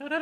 Not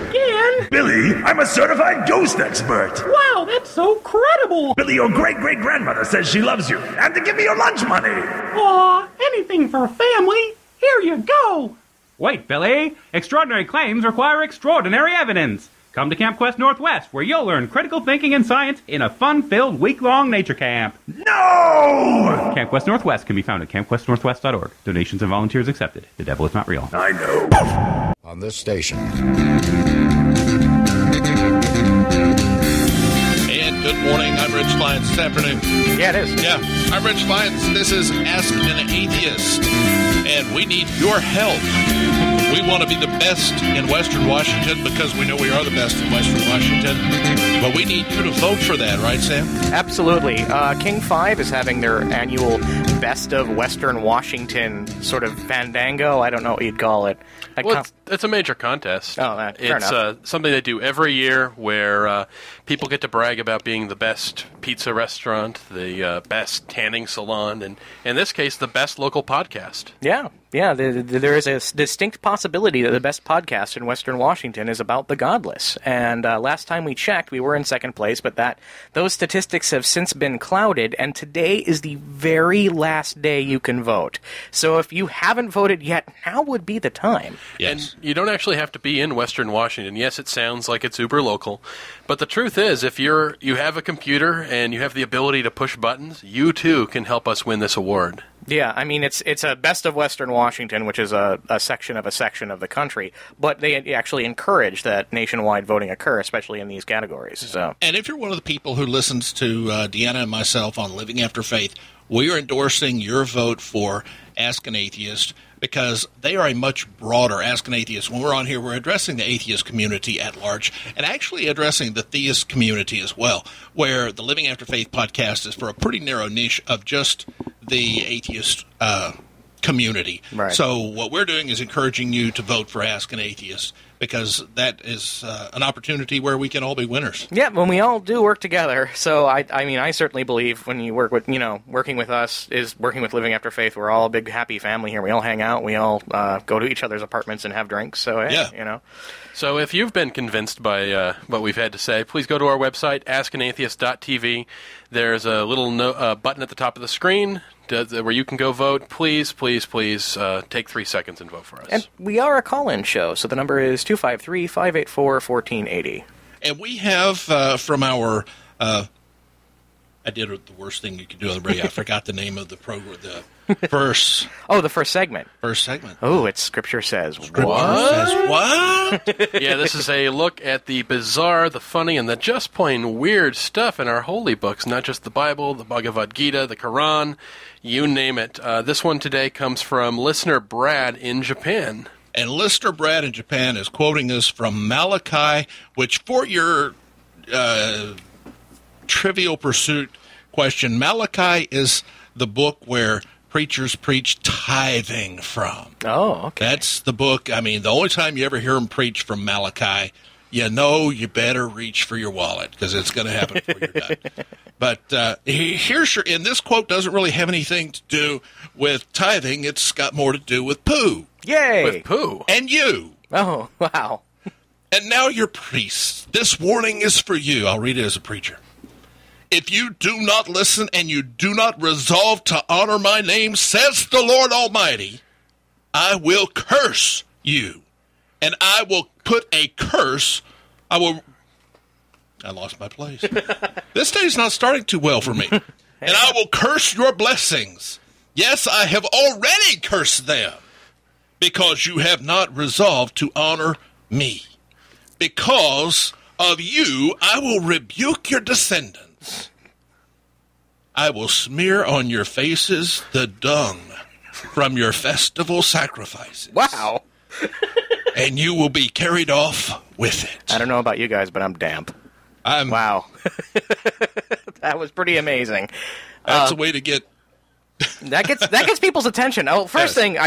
again? Billy, I'm a certified ghost expert. Wow, that's so credible. Billy, your great-great-grandmother says she loves you, and to give me your lunch money. Aw, anything for family. Here you go. Wait, Billy. Extraordinary claims require extraordinary evidence. Come to Camp Quest Northwest, where you'll learn critical thinking and science in a fun-filled week-long nature camp. No! Camp Quest Northwest can be found at campquestnorthwest.org. Donations and volunteers accepted. The devil is not real. I know. On this station. And good morning. I'm Rich Lyons this afternoon. Yeah, it is. Yeah, I'm Rich Lyons. This is Ask an Atheist. And we need your help. We want to be the best in Western Washington because we know we are the best in Western Washington. But we need you to vote for that, right, Sam? Absolutely. King 5 is having their annual Best of Western Washington sort of fandango. I don't know what you'd call it. It's a major contest. Oh, fair it's enough. Something they do every year where people get to brag about being the best pizza restaurant, the best tanning salon, and in this case, the best local podcast. Yeah. There is a distinct possibility that the best podcast in Western Washington is about the godless. And last time we checked, we were in second place, but those statistics have since been clouded, and today is the very last day you can vote. So if you haven't voted yet, now would be the time. Yes. And you don't actually have to be in Western Washington. Yes, it sounds like it's uber local, but the truth is, if you have a computer and you have the ability to push buttons, you too can help us win this award. Yeah, I mean, it's a Best of Western Washington, which is a section of the country, but they actually encourage that nationwide voting occur, especially in these categories. So, and if you're one of the people who listens to Deanna and myself on Living After Faith, we are endorsing your vote for Ask an Atheist because they are a much broader Ask an Atheist. When we're on here, we're addressing the atheist community at large and actually addressing the theist community as well, where the Living After Faith podcast is for a pretty narrow niche of just the atheist community. Right. So what we're doing is encouraging you to vote for Ask an Atheist because that is an opportunity where we can all be winners. Yeah, when we all do work together. So I mean, I certainly believe when you work with, working with us is working with Living After Faith. We're all a big happy family here. We all hang out. We all go to each other's apartments and have drinks. So yeah. So if you've been convinced by what we've had to say, please go to our website, askanatheist.tv. There's a little button at the top of the screen where you can go vote. Please take 3 seconds and vote for us. And we are a call-in show, so the number is 253-584-1480. And we have from our I did the worst thing you could do on the radio. I forgot the name of the program, the first... the first segment. First segment. Oh, it's Scripture Says. Scripture Says what? Yeah, this is a look at the bizarre, the funny, and the just plain weird stuff in our holy books, not just the Bible, the Bhagavad Gita, the Quran, you name it. This one today comes from listener Brad in Japan. And listener Brad in Japan is quoting us from Malachi, which for your Trivial Pursuit question, Malachi is the book where preachers preach tithing from. Oh, okay. That's the book. I mean, the only time you ever hear them preach from Malachi, you better reach for your wallet because it's going to happen before you're done. But and this quote doesn't really have anything to do with tithing. It's got more to do with poo. Yay! With poo. And you. Oh, wow. And now you're priests. This warning is for you. I'll read it as a preacher. If you do not listen and you do not resolve to honor my name, says the Lord Almighty, I will curse you. And I will put a curse. I lost my place. This day's not starting too well for me. And I will curse your blessings. Yes, I have already cursed them because you have not resolved to honor me. Because of you, I will rebuke your descendants. I will smear on your faces the dung from your festival sacrifices. Wow. And you will be carried off with it. I don't know about you guys, but I'm damp. Wow. That was pretty amazing. That's a way to get... that gets people's attention. Oh, first thing,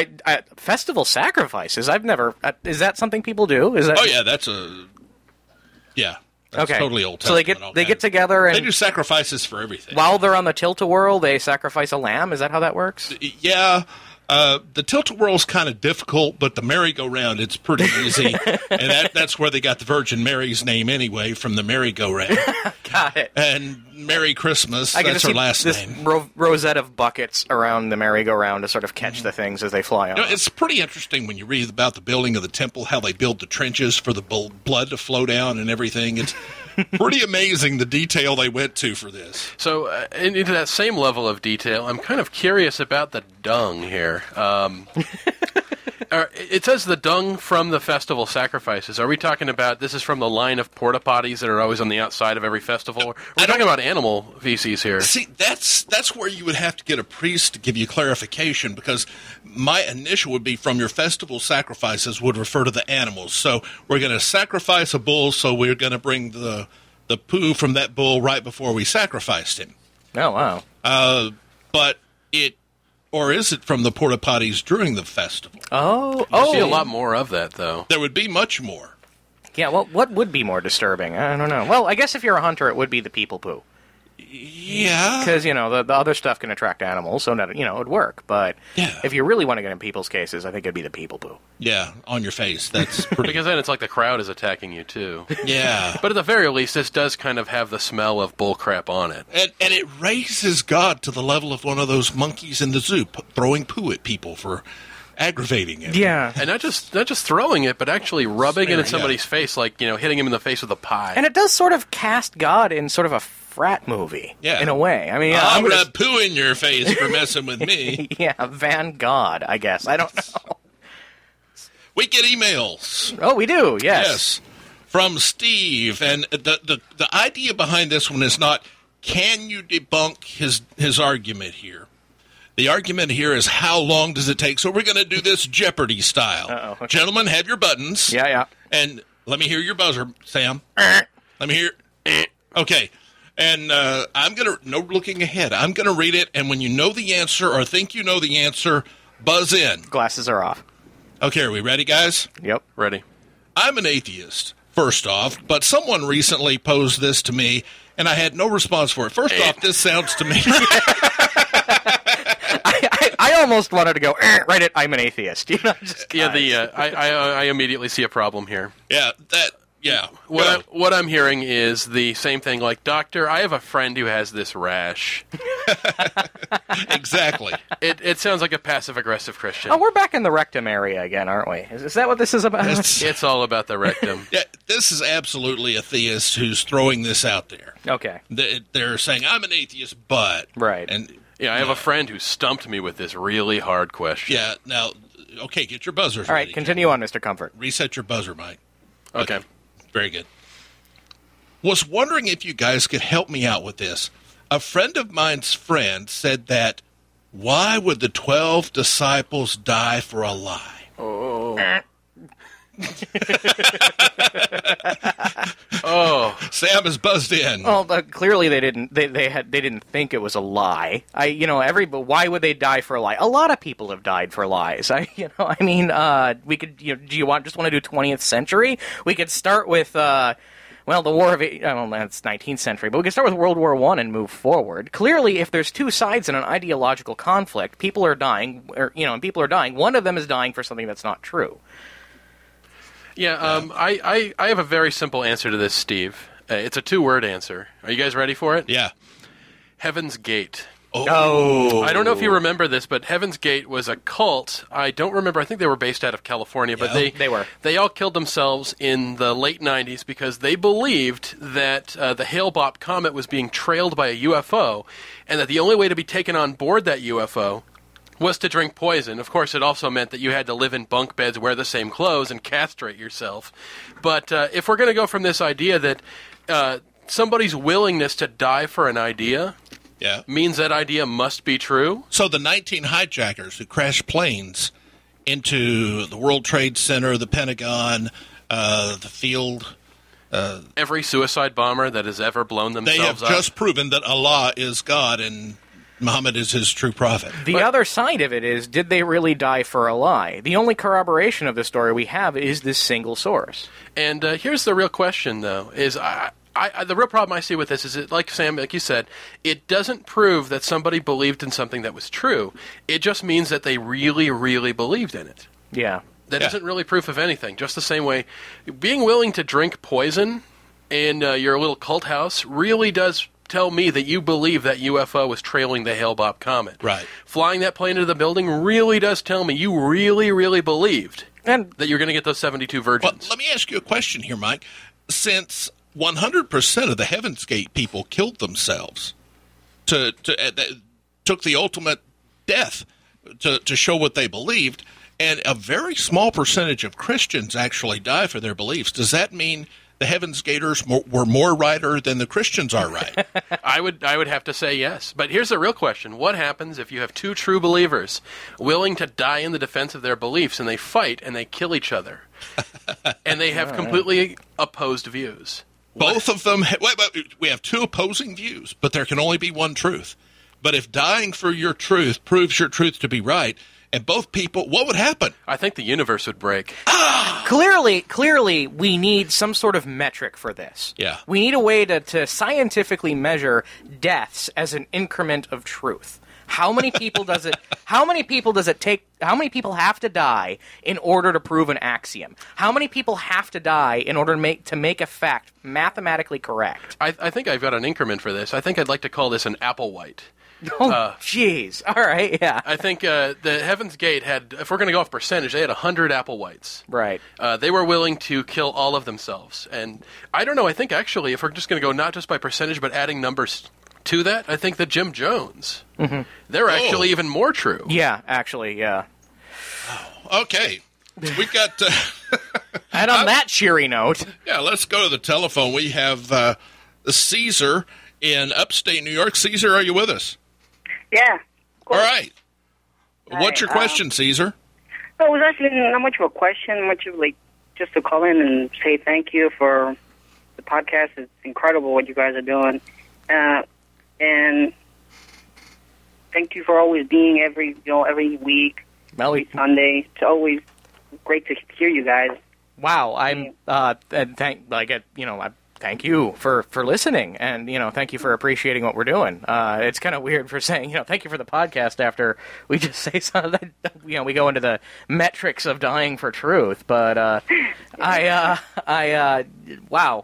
festival sacrifices. I've never... is that something people do? Is that? Oh, yeah, that's a... Yeah. That's totally Old Testament. So they get together and... They do sacrifices for everything. While they're on the tilt-a-whirl, they sacrifice a lamb? Is that how that works? Yeah. The tilt-a-whirl's kind of difficult, but the merry-go-round, it's pretty easy. And that's where they got the Virgin Mary's name anyway, from the merry-go-round. Got it. And Merry Christmas, I that's her last this name. Rosette of buckets around the merry-go-round to sort of catch the things as they fly on. You know, it's pretty interesting when you read about the building of the temple, how they build the trenches for the blood to flow down and everything. It's pretty amazing the detail they went to for this. So, into that same level of detail, I'm kind of curious about the dung here. It says the dung from the festival sacrifices. Are we talking about this is from the line of porta potties that are always on the outside of every festival? Or are we talking about animal feces here? See, that's where you would have to get a priest to give you clarification, because my initial would be from your festival sacrifices would refer to the animals. So we're going to sacrifice a bull, so we're going to bring the poo from that bull right before we sacrificed him. Oh, wow. But or is it from the porta potties during the festival? Oh. You see a lot more of that, though. There would be much more. Yeah, well, what would be more disturbing? I don't know. Well, I guess if you're a hunter, it would be the people poo. Yeah. Because, the other stuff can attract animals, so, it would work. But if you really want to get in people's cases, I think it'd be the people poo. Yeah, on your face. That's pretty... Because then it's like the crowd is attacking you, too. Yeah. But at the very least, this does kind of have the smell of bullcrap on it. And it raises God to the level of one of those monkeys in the zoo throwing poo at people for aggravating it. Yeah. And not just throwing it, but actually rubbing it in somebody's face, like, hitting him in the face with a pie. And it does sort of cast God in sort of a frat movie, in a way. I mean, I'm going to poo in your face for messing with me. Yeah, Van God, I guess. I don't know. We get emails. Oh, we do, Yes. From Steve. And the idea behind this one is not, can you debunk his argument here? The argument here is, how long does it take? So we're going to do this Jeopardy style. Uh-oh, okay. Gentlemen, have your buttons. Yeah. And let me hear your buzzer, Sam. Let me hear. Okay. And I'm going to, no looking ahead, I'm going to read it, and when you know the answer or think you know the answer, buzz in. Glasses are off. Okay, are we ready, guys? Yep. Ready. I'm an atheist, first off, but someone recently posed this to me, and I had no response for it. First off, this sounds to me... I almost wanted to go, write it, I'm an atheist. I immediately see a problem here. Yeah. What I'm hearing is the same thing, like, Doctor, I have a friend who has this rash. Exactly. It sounds like a passive-aggressive Christian. Oh, we're back in the rectum area again, aren't we? Is that what this is about? It's all about the rectum. Yeah, this is absolutely a theist who's throwing this out there. Okay. They're saying, I'm an atheist, but... Right. And yeah, I have a friend who stumped me with this really hard question. Yeah, now, okay, get your buzzers all right, ready. continue on, Mr. Comfort. Reset your buzzer, Mike. Okay. Very good. Was wondering if you guys could help me out with this. A friend of mine's friend said that, why would the 12 disciples die for a lie? Oh. Oh, Sam is buzzed in. Well, clearly they didn't. They didn't think it was a lie. But why would they die for a lie? A lot of people have died for lies. We could. Do you just want to do 20th century? We could start with. The War of that's 19th century, but we can start with World War I and move forward. Clearly, if there's two sides in an ideological conflict, people are dying, and people are dying. One of them is dying for something that's not true. Yeah, I have a very simple answer to this, Steve. It's a two-word answer. Are you guys ready for it? Yeah. Heaven's Gate. Oh. I don't know if you remember this, but Heaven's Gate was a cult. I don't remember. I think they were based out of California, but they were. They all killed themselves in the late 90s because they believed that the Hale-Bopp comet was being trailed by a UFO, and that the only way to be taken on board that UFO was to drink poison. Of course, it also meant that you had to live in bunk beds, wear the same clothes, and castrate yourself. But if we're going to go from this idea that somebody's willingness to die for an idea means that idea must be true. So the 19 hijackers who crashed planes into the World Trade Center, the Pentagon, the field... every suicide bomber that has ever blown themselves up. They have just proven that Allah is God and Muhammad is his true prophet. The other side of it is, did they really die for a lie? The only corroboration of the story we have is this single source. And here's the real question, though, is I the real problem I see with this is, like Sam, like you said, it doesn't prove that somebody believed in something that was true. It just means that they really, really believed in it. Yeah. That isn't really proof of anything. Just the same way, being willing to drink poison in your little cult house really does tell me that you believe that UFO was trailing the Hale-Bopp comet. Right. Flying that plane into the building really does tell me you really, really believed that you're going to get those 72 virgins. Well, let me ask you a question here, Mike. Since 100% of the Heaven's Gate people killed themselves, took the ultimate death to show what they believed, and a very small percentage of Christians actually die for their beliefs, does that mean the Heaven's Gators were more righter than the Christians are right? I would have to say yes. But here's the real question. What happens if you have two true believers willing to die in the defense of their beliefs, and they fight and they kill each other? And they have completely opposed views. Both of them, we have two opposing views, but there can only be one truth. But if dying for your truth proves your truth to be right, and both people, what would happen? I think the universe would break. Clearly, we need some sort of metric for this. Yeah. We need a way to scientifically measure deaths as an increment of truth. How many people does it? How many people does it take? How many people have to die in order to prove an axiom? How many people have to die in order to make a fact mathematically correct? I think I've got an increment for this. I think I'd like to call this an Applewhite. Oh, jeez. All right, yeah. I think the Heaven's Gate had, if we're going to go off percentage, they had 100 Applewhites. Right. They were willing to kill all of themselves. And I don't know, I think actually, if we're just going to go not just by percentage, but adding numbers to that, I think that Jim Jones, they're actually even more true. Yeah, actually, yeah. Okay. We've got... and on that cheery note... Yeah, let's go to the telephone. We have Caesar in upstate New York. Caesar, are you with us? Yeah. All right. What's your question, Caesar? It was actually not much of a question, much of just to call in and say thank you for the podcast. It's incredible what you guys are doing. And thank you for always being every week, Sunday. It's always great to hear you guys. Wow, thank you for listening, and thank you for appreciating what we're doing. It's kind of weird for saying thank you for the podcast after we just say something that we go into the metrics of dying for truth. But wow,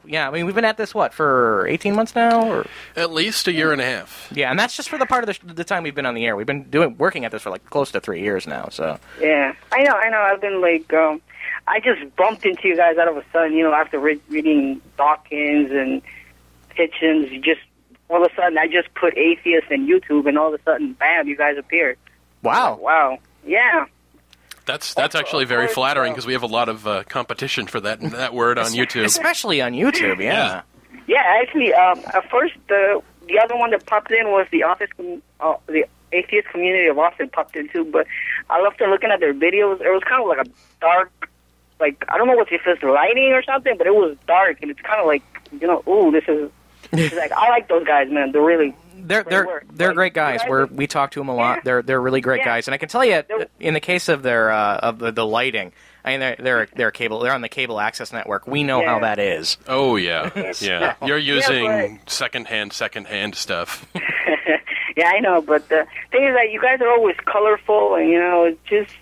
yeah. I mean, we've been at this for 18 months now, or at least a year and a half. Yeah, and that's just for the part of the time we've been on the air. We've been working at this for close to 3 years now. So yeah, I know. I've been I just bumped into you guys out of a sudden, after reading Dawkins and Hitchens. All of a sudden, I just put Atheist in YouTube, and all of a sudden, bam, you guys appeared. Wow. Wow. Yeah. That's actually very flattering, because we have a lot of competition for that word on YouTube. Especially on YouTube, yeah. Yeah, actually, at first, the other one that popped in was the Atheist Community of Austin popped in, too, but I loved looking at their videos. It was kind of like a dark, I don't know if it's lighting or something, but it was dark, and it's kind of ooh, this is I like those guys, man. They're really they're great guys. We talk to them a lot. They're really great guys, and I can tell you, in the case of their of the lighting, I mean they're cable. They're on the cable access network. We know how that is. Oh yeah, yeah. You're using secondhand stuff. Yeah, I know, but the thing is that you guys are always colorful, and just.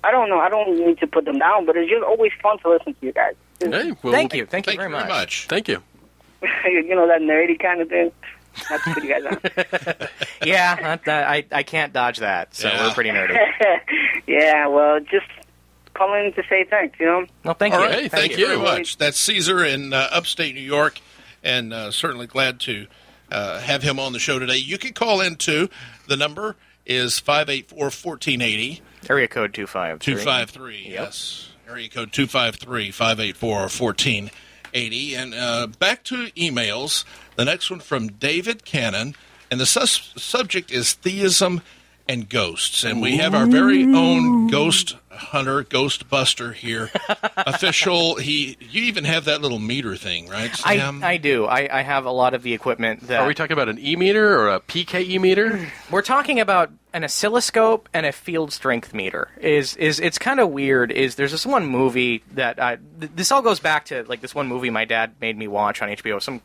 I don't know. I don't need to put them down, but it's just always fun to listen to you guys. Hey, well, thank you very much. Thank you. That nerdy kind of thing. Not to put you guys on. Yeah, I can't dodge that, so we're pretty nerdy. Yeah, well, just calling to say thanks, Well, thank you. All right, thank you very much. That's Caesar in upstate New York, and certainly glad to have him on the show today. You can call in, too. The number is 584-1480. Area code 253. 253, yes. Area code 253-584-1480. And back to emails. The next one from David Cannon. And the subject is theism and ghosts. And we have our very own ghost hunter, ghost buster here, official. You even have that little meter thing, right, Sam? I do. I have a lot of the equipment that... Are we talking about an E-meter or a PKE meter? We're talking about an oscilloscope and a field strength meter. It's kind of weird. There's this one movie that this all goes back to like this one movie my dad made me watch on HBO, some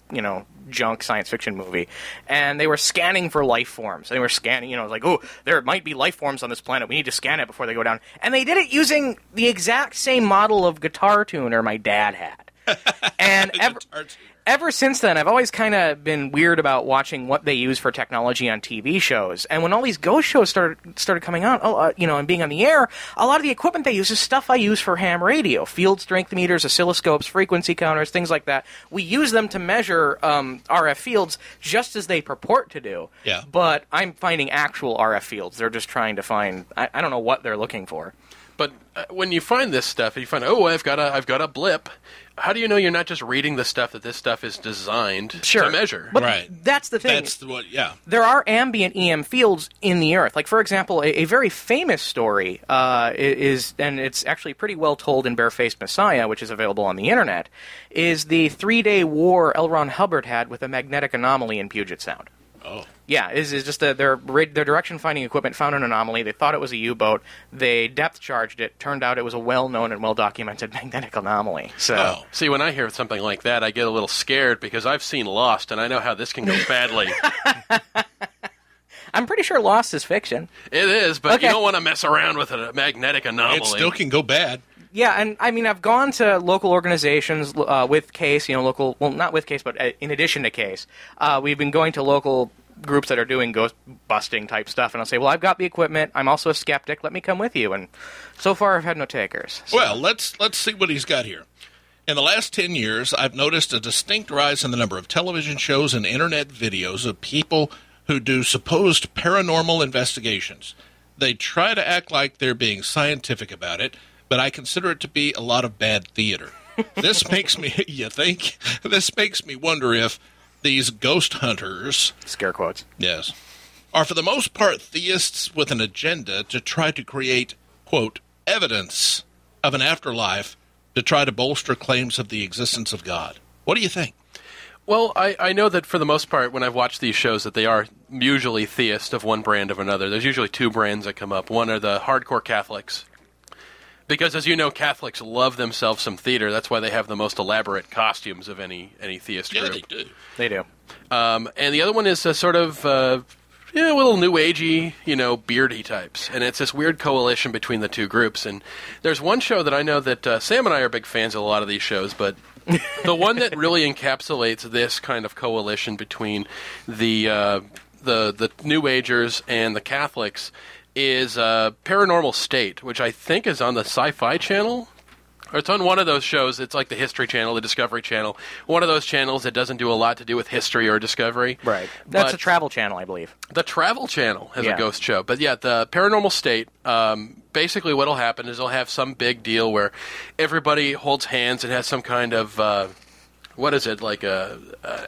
junk science fiction movie, and they were scanning for life forms. They were scanning, like, oh, there might be life forms on this planet. We need to scan it before they go down. And they did it using the exact same model of guitar tuner my dad had. And ever since then, I've always kind of been weird about watching what they use for technology on TV shows. And when all these ghost shows started coming out, and being on the air, a lot of the equipment they use is stuff I use for ham radio. Field strength meters, oscilloscopes, frequency counters, things like that. We use them to measure RF fields just as they purport to do. Yeah. But I'm finding actual RF fields. They're just trying to find... I don't know what they're looking for. But when you find this stuff, you find, I've got a blip. How do you know you're not just reading the stuff that this stuff is designed to measure? But right. That's the thing. There are ambient EM fields in the Earth. Like, for example, a very famous story is, and it's actually pretty well told in Barefaced Messiah, which is available on the Internet, is the 3-day war L. Ron Hubbard had with a magnetic anomaly in Puget Sound. Oh. Yeah, it's just their direction-finding equipment found an anomaly. They thought it was a U-boat. They depth-charged it. Turned out it was a well-known and well-documented magnetic anomaly. So, See, when I hear something like that, I get a little scared because I've seen Lost, and I know how this can go badly. I'm pretty sure Lost is fiction. It is, but you don't want to mess around with a magnetic anomaly. It still can go bad. Yeah, and I mean, I've gone to local organizations with CASE, local, well, not with CASE, but in addition to CASE. We've been going to local groups that are doing ghost busting type stuff, and I'll say, well, I've got the equipment, I'm also a skeptic, let me come with you, and so far I've had no takers. So. Well, let's see what he's got here. In the last 10 years, I've noticed a distinct rise in the number of television shows and internet videos of people who do supposed paranormal investigations. They try to act like they're being scientific about it, but I consider it to be a lot of bad theater. This makes me, This makes me wonder if these ghost hunters... Scare quotes. Yes. Are for the most part theists with an agenda to try to create, quote, evidence of an afterlife to try to bolster claims of the existence of God. What do you think? Well, I know that for the most part, when I've watched these shows, that they are usually theist of one brand or another. There's usually two brands that come up. One are the hardcore Catholics. Because, as you know, Catholics love themselves some theater. That's why they have the most elaborate costumes of any theist group. Yeah, they do. They do. And the other one is a sort of, a little new agey, beardy types. And it's this weird coalition between the two groups. And there's one show that I know that Sam and I are big fans of a lot of these shows, but the one that really encapsulates this kind of coalition between the New Agers and the Catholics is Paranormal State, which I think is on the Sci-Fi Channel. Or it's on one of those shows. It's like the History Channel, the Discovery Channel. One of those channels that doesn't do a lot to do with history or discovery. Right. That's a Travel Channel, I believe. The Travel Channel has a ghost show. But yeah, the Paranormal State, basically what'll happen is they'll have some big deal where everybody holds hands and has some kind of... what is it, like a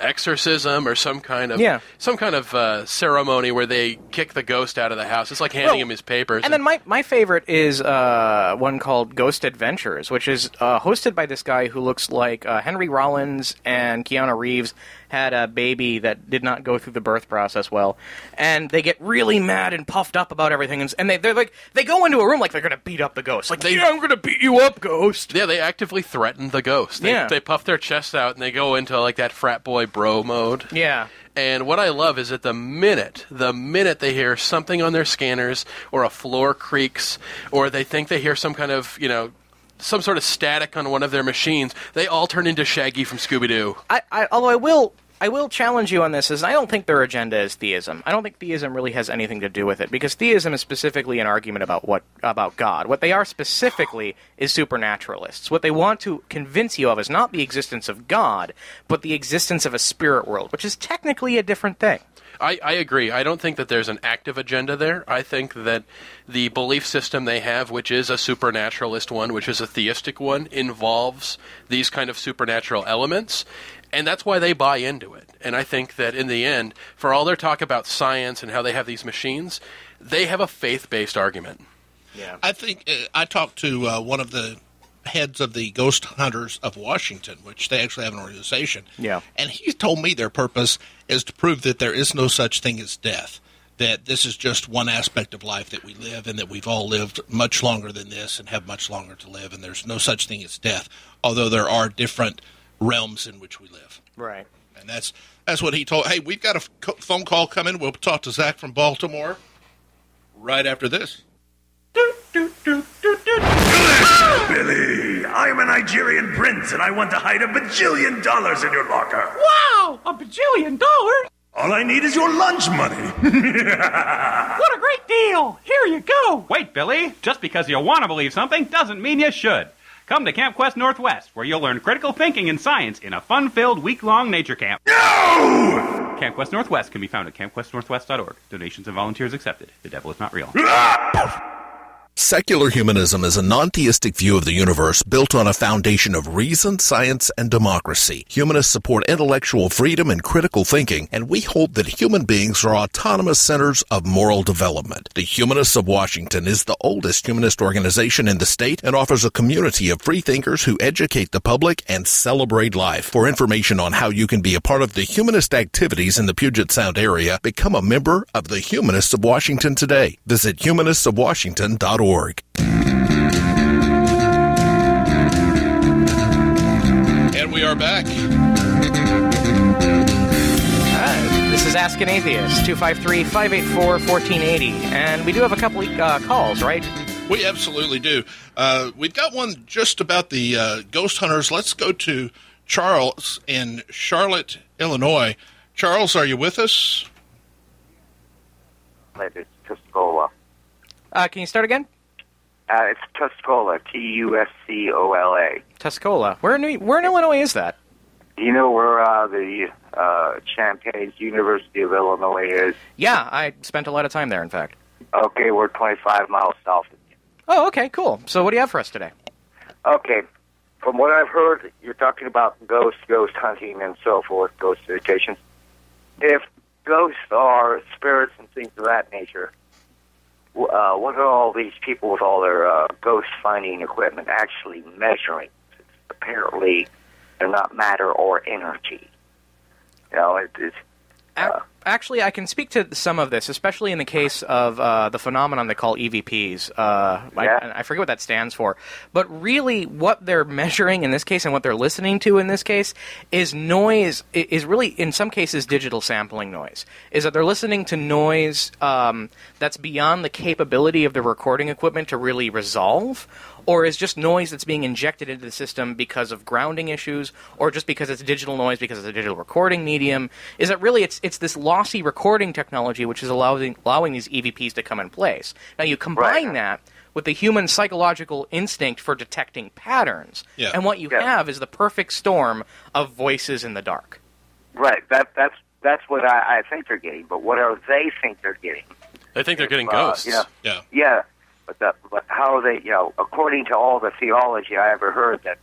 exorcism or some kind of ceremony where they kick the ghost out of the house. It's like handing him his papers. And then my favorite is one called Ghost Adventures, which is hosted by this guy who looks like Henry Rollins and Keanu Reeves had a baby that did not go through the birth process well, and they get really mad and puffed up about everything, and they're like, they go into a room like they're going to beat up the ghost. Like, I'm going to beat you up, ghost. Yeah, they actively threaten the ghost. They puff their chests out, and they go into like that frat boy bro mode. Yeah. And what I love is that the minute they hear something on their scanners, or a floor creaks, or they think they hear some kind of, some sort of static on one of their machines, they all turn into Shaggy from Scooby-Doo. Although I will challenge you on this, is I don't think their agenda is theism. I don't think theism really has anything to do with it, because theism is specifically an argument about God. What they are specifically is supernaturalists. What they want to convince you of is not the existence of God, but the existence of a spirit world, which is technically a different thing. I agree. I don't think that there's an active agenda there. I think that the belief system they have, which is a supernaturalist one, which is a theistic one, involves these kind of supernatural elements, and that's why they buy into it. And I think that in the end, for all their talk about science and how they have these machines, they have a faith-based argument. Yeah. I think I talked to one of the heads of the Ghost Hunters of Washington, which they actually have an organization. Yeah. And he told me their purpose is to prove that there is no such thing as death, that this is just one aspect of life that we live, and that we've all lived much longer than this and have much longer to live, and there's no such thing as death, although there are different realms in which we live. Right. And that's what he told. Hey, we've got a phone call coming. We'll talk to Zach from Baltimore right after this. Billy, I'm a Nigerian prince, and I want to hide $1 bajillion in your locker. Wow, $1 bajillion? All I need is your lunch money. What a great deal! Here you go! Wait, Billy. Just because you want to believe something doesn't mean you should. Come to Camp Quest Northwest, where you'll learn critical thinking and science in a fun-filled week-long nature camp. No! Camp Quest Northwest can be found at campquestnorthwest.org. Donations and volunteers accepted. The devil is not real. Secular humanism is a non-theistic view of the universe built on a foundation of reason, science, and democracy. Humanists support intellectual freedom and critical thinking, and we hold that human beings are autonomous centers of moral development. The Humanists of Washington is the oldest humanist organization in the state and offers a community of free thinkers who educate the public and celebrate life. For information on how you can be a part of the humanist activities in the Puget Sound area, become a member of the Humanists of Washington today. Visit humanistofwashington.org. And we are back. This is Ask an Atheist, 253-584-1480. And we do have a couple calls, right? We absolutely do. We've got one just about the ghost hunters. Let's go to Charles in Charlotte, Illinois. Charles, are you with us? It's Tuscola. Can you start again? It's Tuscola, Tuscola. Tuscola. Where in Illinois is that? Do you know where the Champaign's University of Illinois is? Yeah, I spent a lot of time there, in fact. Okay, we're 25 miles south of you. Oh, okay, cool. So what do you have for us today? Okay, from what I've heard, you're talking about ghost hunting, and so forth, ghost visitations. If ghosts are spirits and things of that nature, what are all these people with all their ghost-finding equipment actually measuring? Apparently, they're not matter or energy. You know, it's... Actually, I can speak to some of this, especially in the case of the phenomenon they call EVPs. I forget what that stands for. But really, what they're measuring in this case and what they're listening to in this case is noise, is really, in some cases, digital sampling noise. Is that they're listening to noise that's beyond the capability of the recording equipment to really resolve, or is just noise that's being injected into the system because of grounding issues, or just because it's digital noise because it's a digital recording medium. Is that really it's this lossy recording technology which is allowing these EVPs to come in place. Now you combine that with the human psychological instinct for detecting patterns, and what you have is the perfect storm of voices in the dark. Right, that's what I think they're getting, but what do they think they're getting? They think they're getting ghosts. Yeah. But how are they, according to all the theology I ever heard, that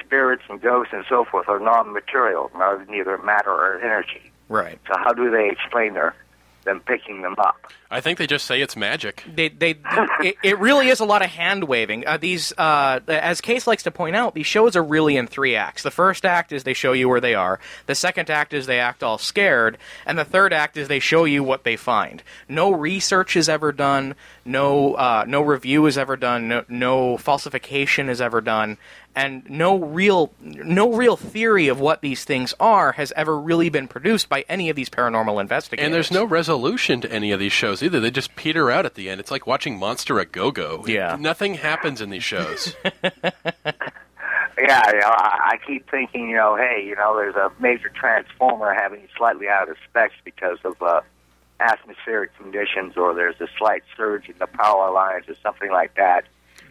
spirits and ghosts and so forth are non-material, neither matter or energy. Right. So how do they explain them picking them up? I think they just say it's magic. It really is a lot of hand-waving. As Case likes to point out, these shows are really in 3 acts. The first act is they show you where they are. The second act is they act all scared. And the third act is they show you what they find. No research is ever done. No review is ever done. No falsification is ever done. And no real theory of what these things are has ever really been produced by any of these paranormal investigators. And there's no resolution to any of these shows either. They just peter out at the end. It's like watching Monster a Go-Go. Yeah. Nothing happens in these shows. I keep thinking, hey, there's a major transformer having slightly out of specs because of atmospheric conditions, or there's a slight surge in the power lines or something like that.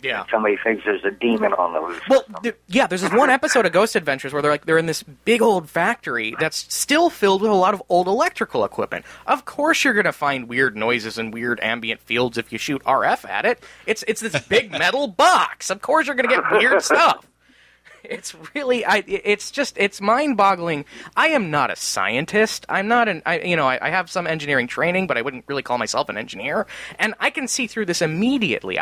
Yeah. Somebody thinks there's a demon on the loose. Well, there's this one episode of Ghost Adventures where they're in this big old factory that's still filled with a lot of old electrical equipment. Of course you're going to find weird noises and weird ambient fields if you shoot RF at it. It's this big metal box. Of course you're going to get weird stuff. It's really, it's mind-boggling. I am not a scientist. I'm not I have some engineering training, but I wouldn't really call myself an engineer. And I can see through this immediately.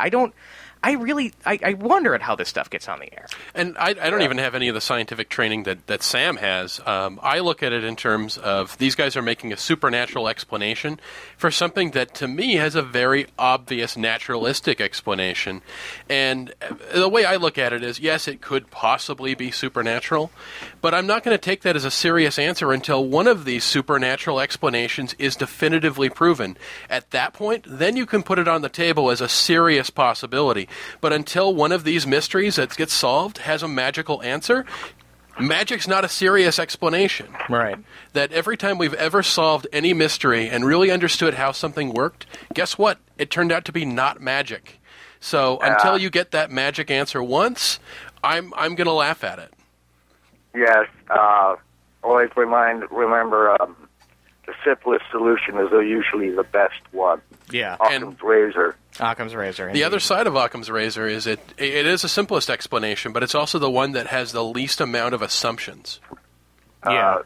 I wonder at how this stuff gets on the air. And I don't even have any of the scientific training that Sam has. I look at it in terms of these guys are making a supernatural explanation for something that, to me, has a very obvious naturalistic explanation. And the way I look at it is, yes, it could possibly be supernatural, but I'm not going to take that as a serious answer until one of these supernatural explanations is definitively proven. At that point, then you can put it on the table as a serious possibility. But until one of these mysteries that gets solved has a magical answer, magic's not a serious explanation. Right. That every time we've ever solved any mystery and really understood how something worked, guess what? It turned out to be not magic. So until you get that magic answer once, I'm going to laugh at it. Yes. Always remember the simplest solution is usually the best one. Yeah. Occam's razor. Occam's razor. The other side of Occam's razor is it is the simplest explanation, but it's also the one that has the least amount of assumptions. Yeah.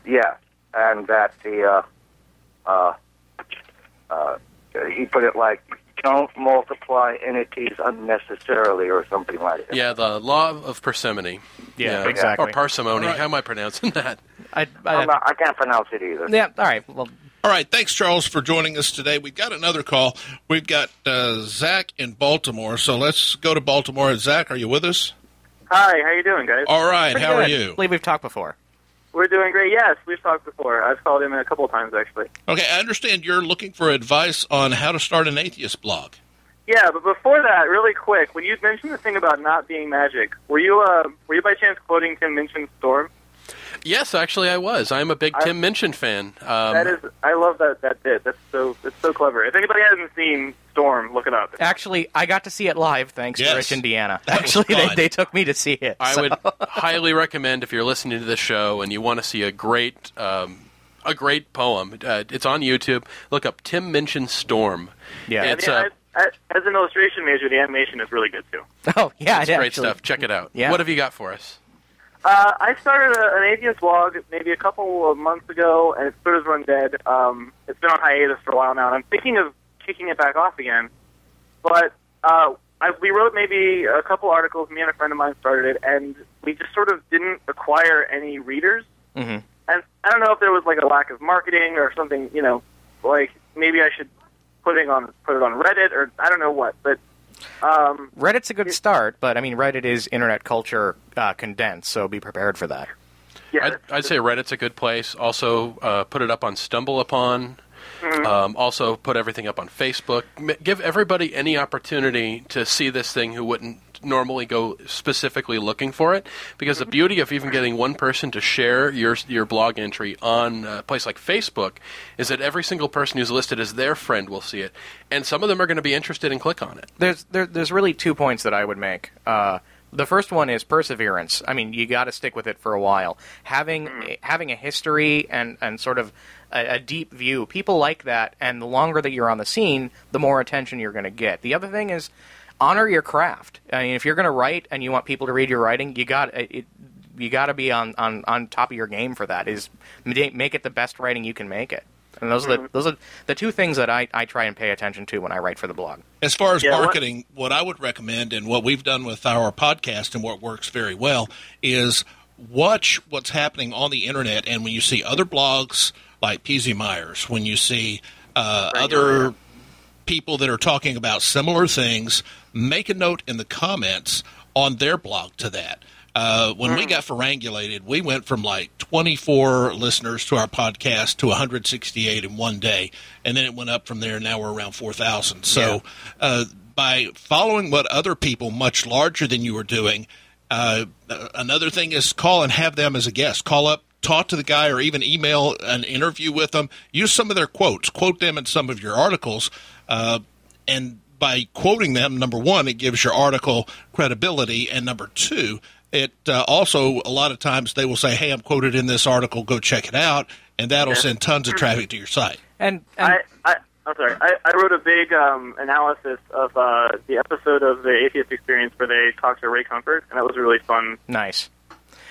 And that he put it like, don't multiply entities unnecessarily or something like that. Yeah, the law of parsimony. Yeah, exactly. Or parsimony. Right. How am I pronouncing that? I can't pronounce it either. Yeah, all right. Well, all right, thanks, Charles, for joining us today. We've got another call. We've got Zach in Baltimore, so let's go to Baltimore. Zach, are you with us? Hi, how you doing, guys? All right, pretty how good. are you? I believe we've talked before. We're doing great. Yes, we've talked before. I've called in a couple of times, actually. Okay, I understand you're looking for advice on how to start an atheist blog. Yeah, but before that, really quick, when you mentioned the thing about not being magic, were you by chance quoting Tim Minchin's Storm? Yes, actually, I was. I'm a big Tim Minchin fan. I love that bit. It's so clever. If anybody hasn't seen Storm, look it up. Actually, I got to see it live thanks to Rich Indiana. Actually, they took me to see it. I would highly recommend if you're listening to this show and you want to see a great poem. It's on YouTube. Look up Tim Minchin Storm. Yeah, it's as an illustration major, the animation is really good too. Oh yeah, it's great stuff. Check it out. Yeah. What have you got for us? I started an atheist blog maybe a couple of months ago, and it's sort of run dead. It's been on hiatus for a while now, and I'm thinking of kicking it back off again. But we wrote maybe a couple articles. Me and a friend of mine started it, and we just sort of didn't acquire any readers. Mm-hmm. And I don't know if there was like a lack of marketing or something. Like maybe I should put it on Reddit, or I don't know what, but. Reddit's a good start, but I mean, Reddit is internet culture condensed, so be prepared for that. Yeah, I'd say Reddit's a good place. Also, put it up on StumbleUpon. Mm-hmm. Also, put everything up on Facebook. Give everybody any opportunity to see this thing who wouldn't normally go specifically looking for it, because the beauty of even getting one person to share your blog entry on a place like Facebook is that every single person who's listed as their friend will see it, and some of them are going to be interested and click on it. There's really 2 points that I would make. The first one is perseverance. I mean, you got to stick with it for a while. Having a history and sort of a deep view, people like that, and the longer that you're on the scene, the more attention you're going to get. The other thing is honor your craft. I mean, if you're going to write and you want people to read your writing, you got to be on top of your game for that. Is make it the best writing you can make it. And those are the 2 things that I try and pay attention to when I write for the blog. As far as marketing, what I would recommend and what we've done with our podcast and what works very well is watch what's happening on the internet. And when you see other blogs like PZ Myers, when you see other people that are talking about similar things, make a note in the comments on their blog to that. When we got Farangulated, we went from like 24 listeners to our podcast to 168 in one day, and then it went up from there. Now we're around 4,000. So by following what other people much larger than you are doing, another thing is call and have them as a guest. Call up, talk to the guy, or even email an interview with them. Use some of their quotes. Quote them in some of your articles, and by quoting them, number one, it gives your article credibility, and number two, it also, a lot of times they will say, hey, I'm quoted in this article, go check it out, and that'll send tons of traffic to your site. I'm sorry. I wrote a big analysis of the episode of the Atheist Experience where they talked to Ray Comfort, and that was really fun. Nice.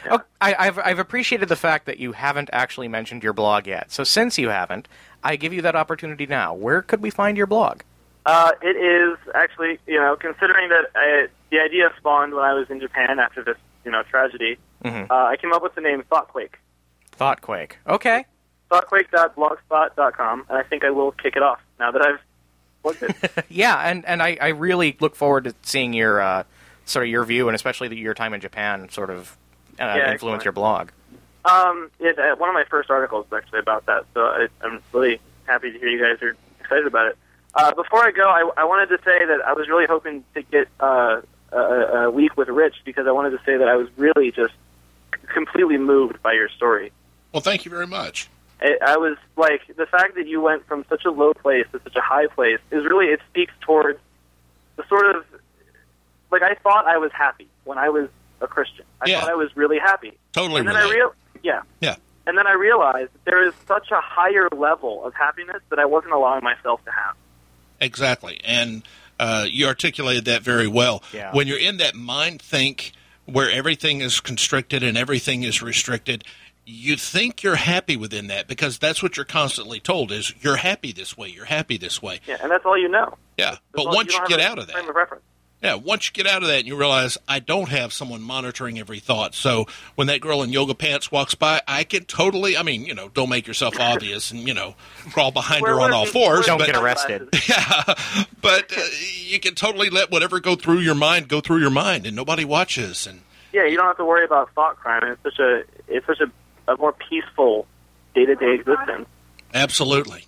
Oh, I've appreciated the fact that you haven't actually mentioned your blog yet. So since you haven't, I give you that opportunity now. Where could we find your blog? It is actually, considering that the idea spawned when I was in Japan after this, tragedy, I came up with the name Thoughtquake. Thoughtquake. Okay. Thoughtquake.blogspot.com, and I think I will kick it off now that I've plugged it. Yeah, and I really look forward to seeing your sort of your view, and especially your time in Japan sort of influence your blog. One of my first articles is actually about that, so I'm really happy to hear you guys are excited about it. Before I go, I wanted to say that I was really hoping to get a week with Rich, because I wanted to say that I was really just completely moved by your story. Well, thank you very much. I was like, the fact that you went from such a low place to such a high place is really, it speaks towards the sort of, like, I thought I was happy when I was a Christian. I thought I was really happy. Totally. And then Yeah. And then I realized that there is such a higher level of happiness that I wasn't allowing myself to have. Exactly. And you articulated that very well. Yeah. When you're in that mind think where everything is constricted and everything is restricted, you think you're happy within that, because that's what you're constantly told is you're happy this way, you're happy this way. Yeah, and that's all you know. Yeah, but once you get out of that, frame of reference. yeah, once you get out of that and you realize I don't have someone monitoring every thought. So when that girl in yoga pants walks by, I can totally, don't make yourself obvious and, crawl behind her on all fours. Don't get arrested. Yeah, but you can totally let whatever go through your mind, and nobody watches. And yeah, you don't have to worry about thought crime. It's such a more peaceful day-to-day existence. Absolutely.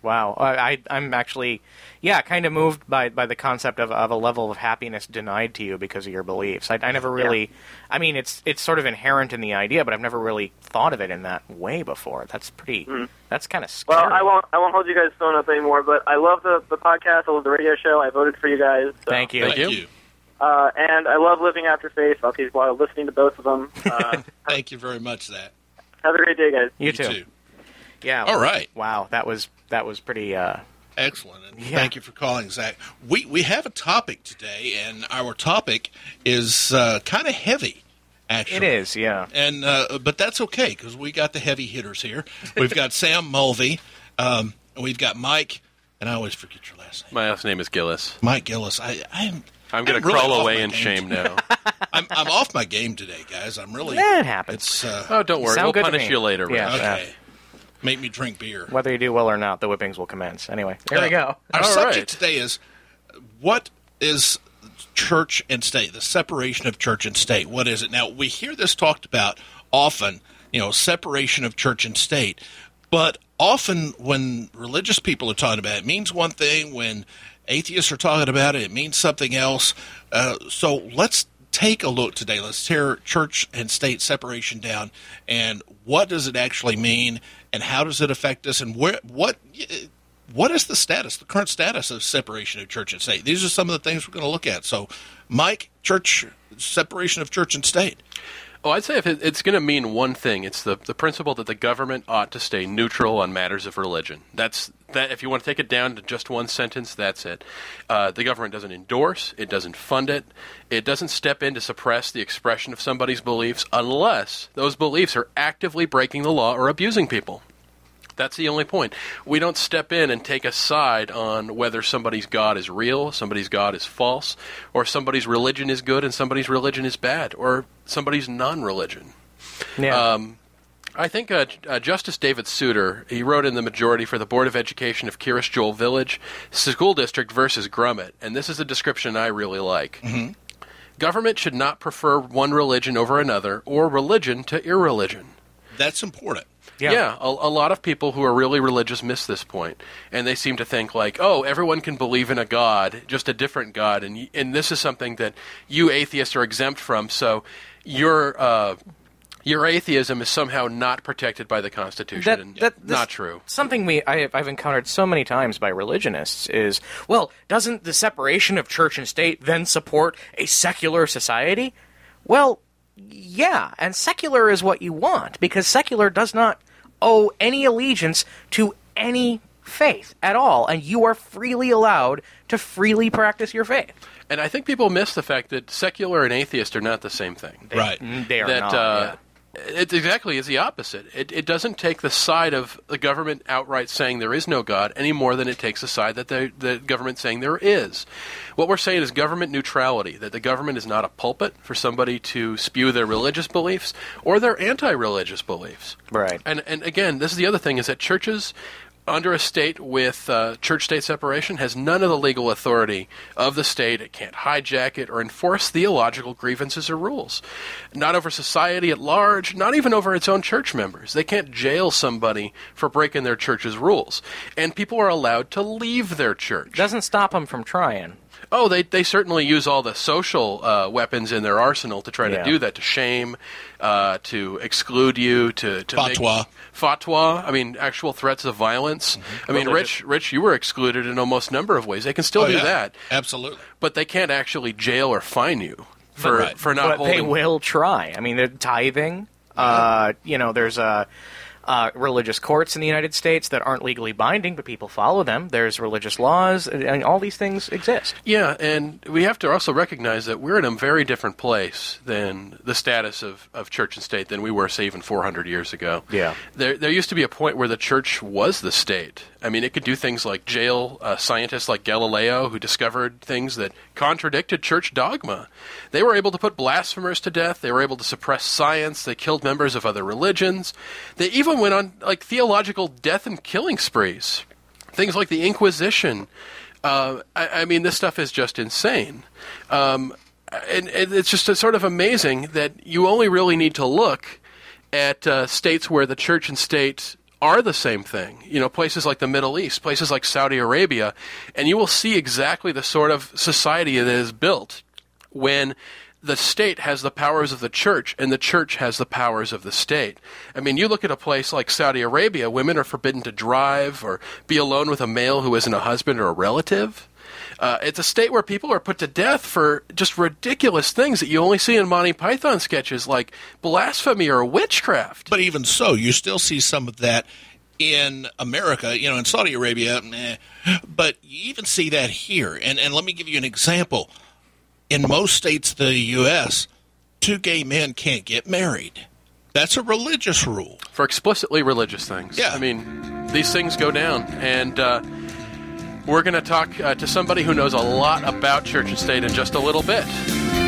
Wow. I'm actually, kind of moved by the concept of a level of happiness denied to you because of your beliefs. I never really, it's sort of inherent in the idea, but I've never really thought of it in that way before. That's pretty, that's kind of scary. Well, I won't hold you guys phone up anymore, but I love the podcast. I love the radio show. I voted for you guys. So. Thank you. Thank you. And I love Living After Faith. I'll keep listening to both of them. Thank you very much, Zach. Have a great day, guys. You too. Yeah. All right. Wow, that was pretty. Excellent, and thank you for calling, Zach. We have a topic today, and our topic is kind of heavy, actually. It is, yeah. And but that's okay, because we got the heavy hitters here. We've got Sam Mulvey, we've got Mike, and I always forget your last name. My last name is Gillis. Mike Gillis. I'm going to really crawl away my in game shame now. I'm off my game today, guys. I'm really. That happens. It's, oh, don't worry. Sound We'll good to punish me. you later. Yeah. Rich. okay. Make me drink beer. Whether you do well or not, the whippings will commence. Anyway, here we go. Our All subject right. today is what is church and state, the separation of church and state. What is it? Now, we hear this talked about often, separation of church and state. But often when religious people are talking about it, it means one thing. When atheists are talking about it, it means something else. So let's take a look today. Let's tear church and state separation down, and what does it actually mean, and how does it affect us, and what is the current status of separation of church and state? These are some of the things we're going to look at. So, Mike, separation of church and state. Oh, I'd say if it's going to mean one thing, it's the principle that the government ought to stay neutral on matters of religion. That's that. If you want to take it down to just one sentence, that's it. The government doesn't endorse, it doesn't fund it, it doesn't step in to suppress the expression of somebody's beliefs unless those beliefs are actively breaking the law or abusing people. That's the only point. We don't step in and take a side on whether somebody's God is real, somebody's God is false, or somebody's religion is good and somebody's religion is bad, or somebody's non-religion. Yeah. I think Justice David Souter, he wrote in the majority for the Board of Education of Kiris Joel Village, School District versus Grummet, and this is a description I really like. Mm-hmm. Government should not prefer one religion over another, or religion to irreligion. That's important. Yeah, a lot of people who are really religious miss this point, and they seem to think like, oh, everyone can believe in a God, just a different God, and this is something that you atheists are exempt from, so your atheism is somehow not protected by the Constitution. Not true. Something I've encountered so many times by religionists is, well, doesn't the separation of church and state then support a secular society? Well, yeah, and secular is what you want, because secular does not owe any allegiance to any faith at all, and you are freely allowed to freely practice your faith. And I think people miss the fact that secular and atheist are not the same thing. Right. They are not. It exactly is the opposite. It doesn't take the side of the government outright saying there is no God any more than it takes the side that the government saying there is. What we're saying is government neutrality, that the government is not a pulpit for somebody to spew their religious beliefs or their anti-religious beliefs. Right. And again, this is the other thing, is that churches under a state with church-state separation has none of the legal authority of the state. It can't hijack it or enforce theological grievances or rules. Not over society at large, not even over its own church members. They can't jail somebody for breaking their church's rules. And people are allowed to leave their church. Doesn't stop them from trying. Oh, they certainly use all the social weapons in their arsenal to try to do that, to shame, to exclude you, to Fatwa. Fatwa, I mean, actual threats of violence. I mean, Rich, you were excluded in almost a number of ways. They can still do that. Absolutely. But they can't actually jail or fine you for not But holding. they will try. I mean, they're tithing. There's religious courts in the United States that aren't legally binding, but people follow them. There's religious laws, and all these things exist. Yeah, and we have to also recognize that we're in a very different place than the status of church and state than we were, say, even 400 years ago. Yeah. There used to be a point where the church was the state. I mean, it could do things like jail scientists like Galileo, who discovered things that contradicted church dogma. They were able to put blasphemers to death. They were able to suppress science. They killed members of other religions. They even went on theological death and killing sprees. Things like the Inquisition. I mean, this stuff is just insane. And it's just sort of amazing that you only really need to look at states where the church and state are the same thing. Places like the Middle East, places like Saudi Arabia, and you will see exactly the sort of society that is built when the state has the powers of the church and the church has the powers of the state. I mean, you look at a place like Saudi Arabia, women are forbidden to drive or be alone with a male who isn't a husband or a relative. It's a state where people are put to death for just ridiculous things that you only see in Monty Python sketches, like blasphemy or witchcraft. But even so, you still see some of that in America, in Saudi Arabia, but you even see that here. And let me give you an example. In most states of the U.S., 2 gay men can't get married. That's a religious rule. For explicitly religious things. Yeah. I mean, these things go down. And we're going to talk to somebody who knows a lot about church and state in just a little bit.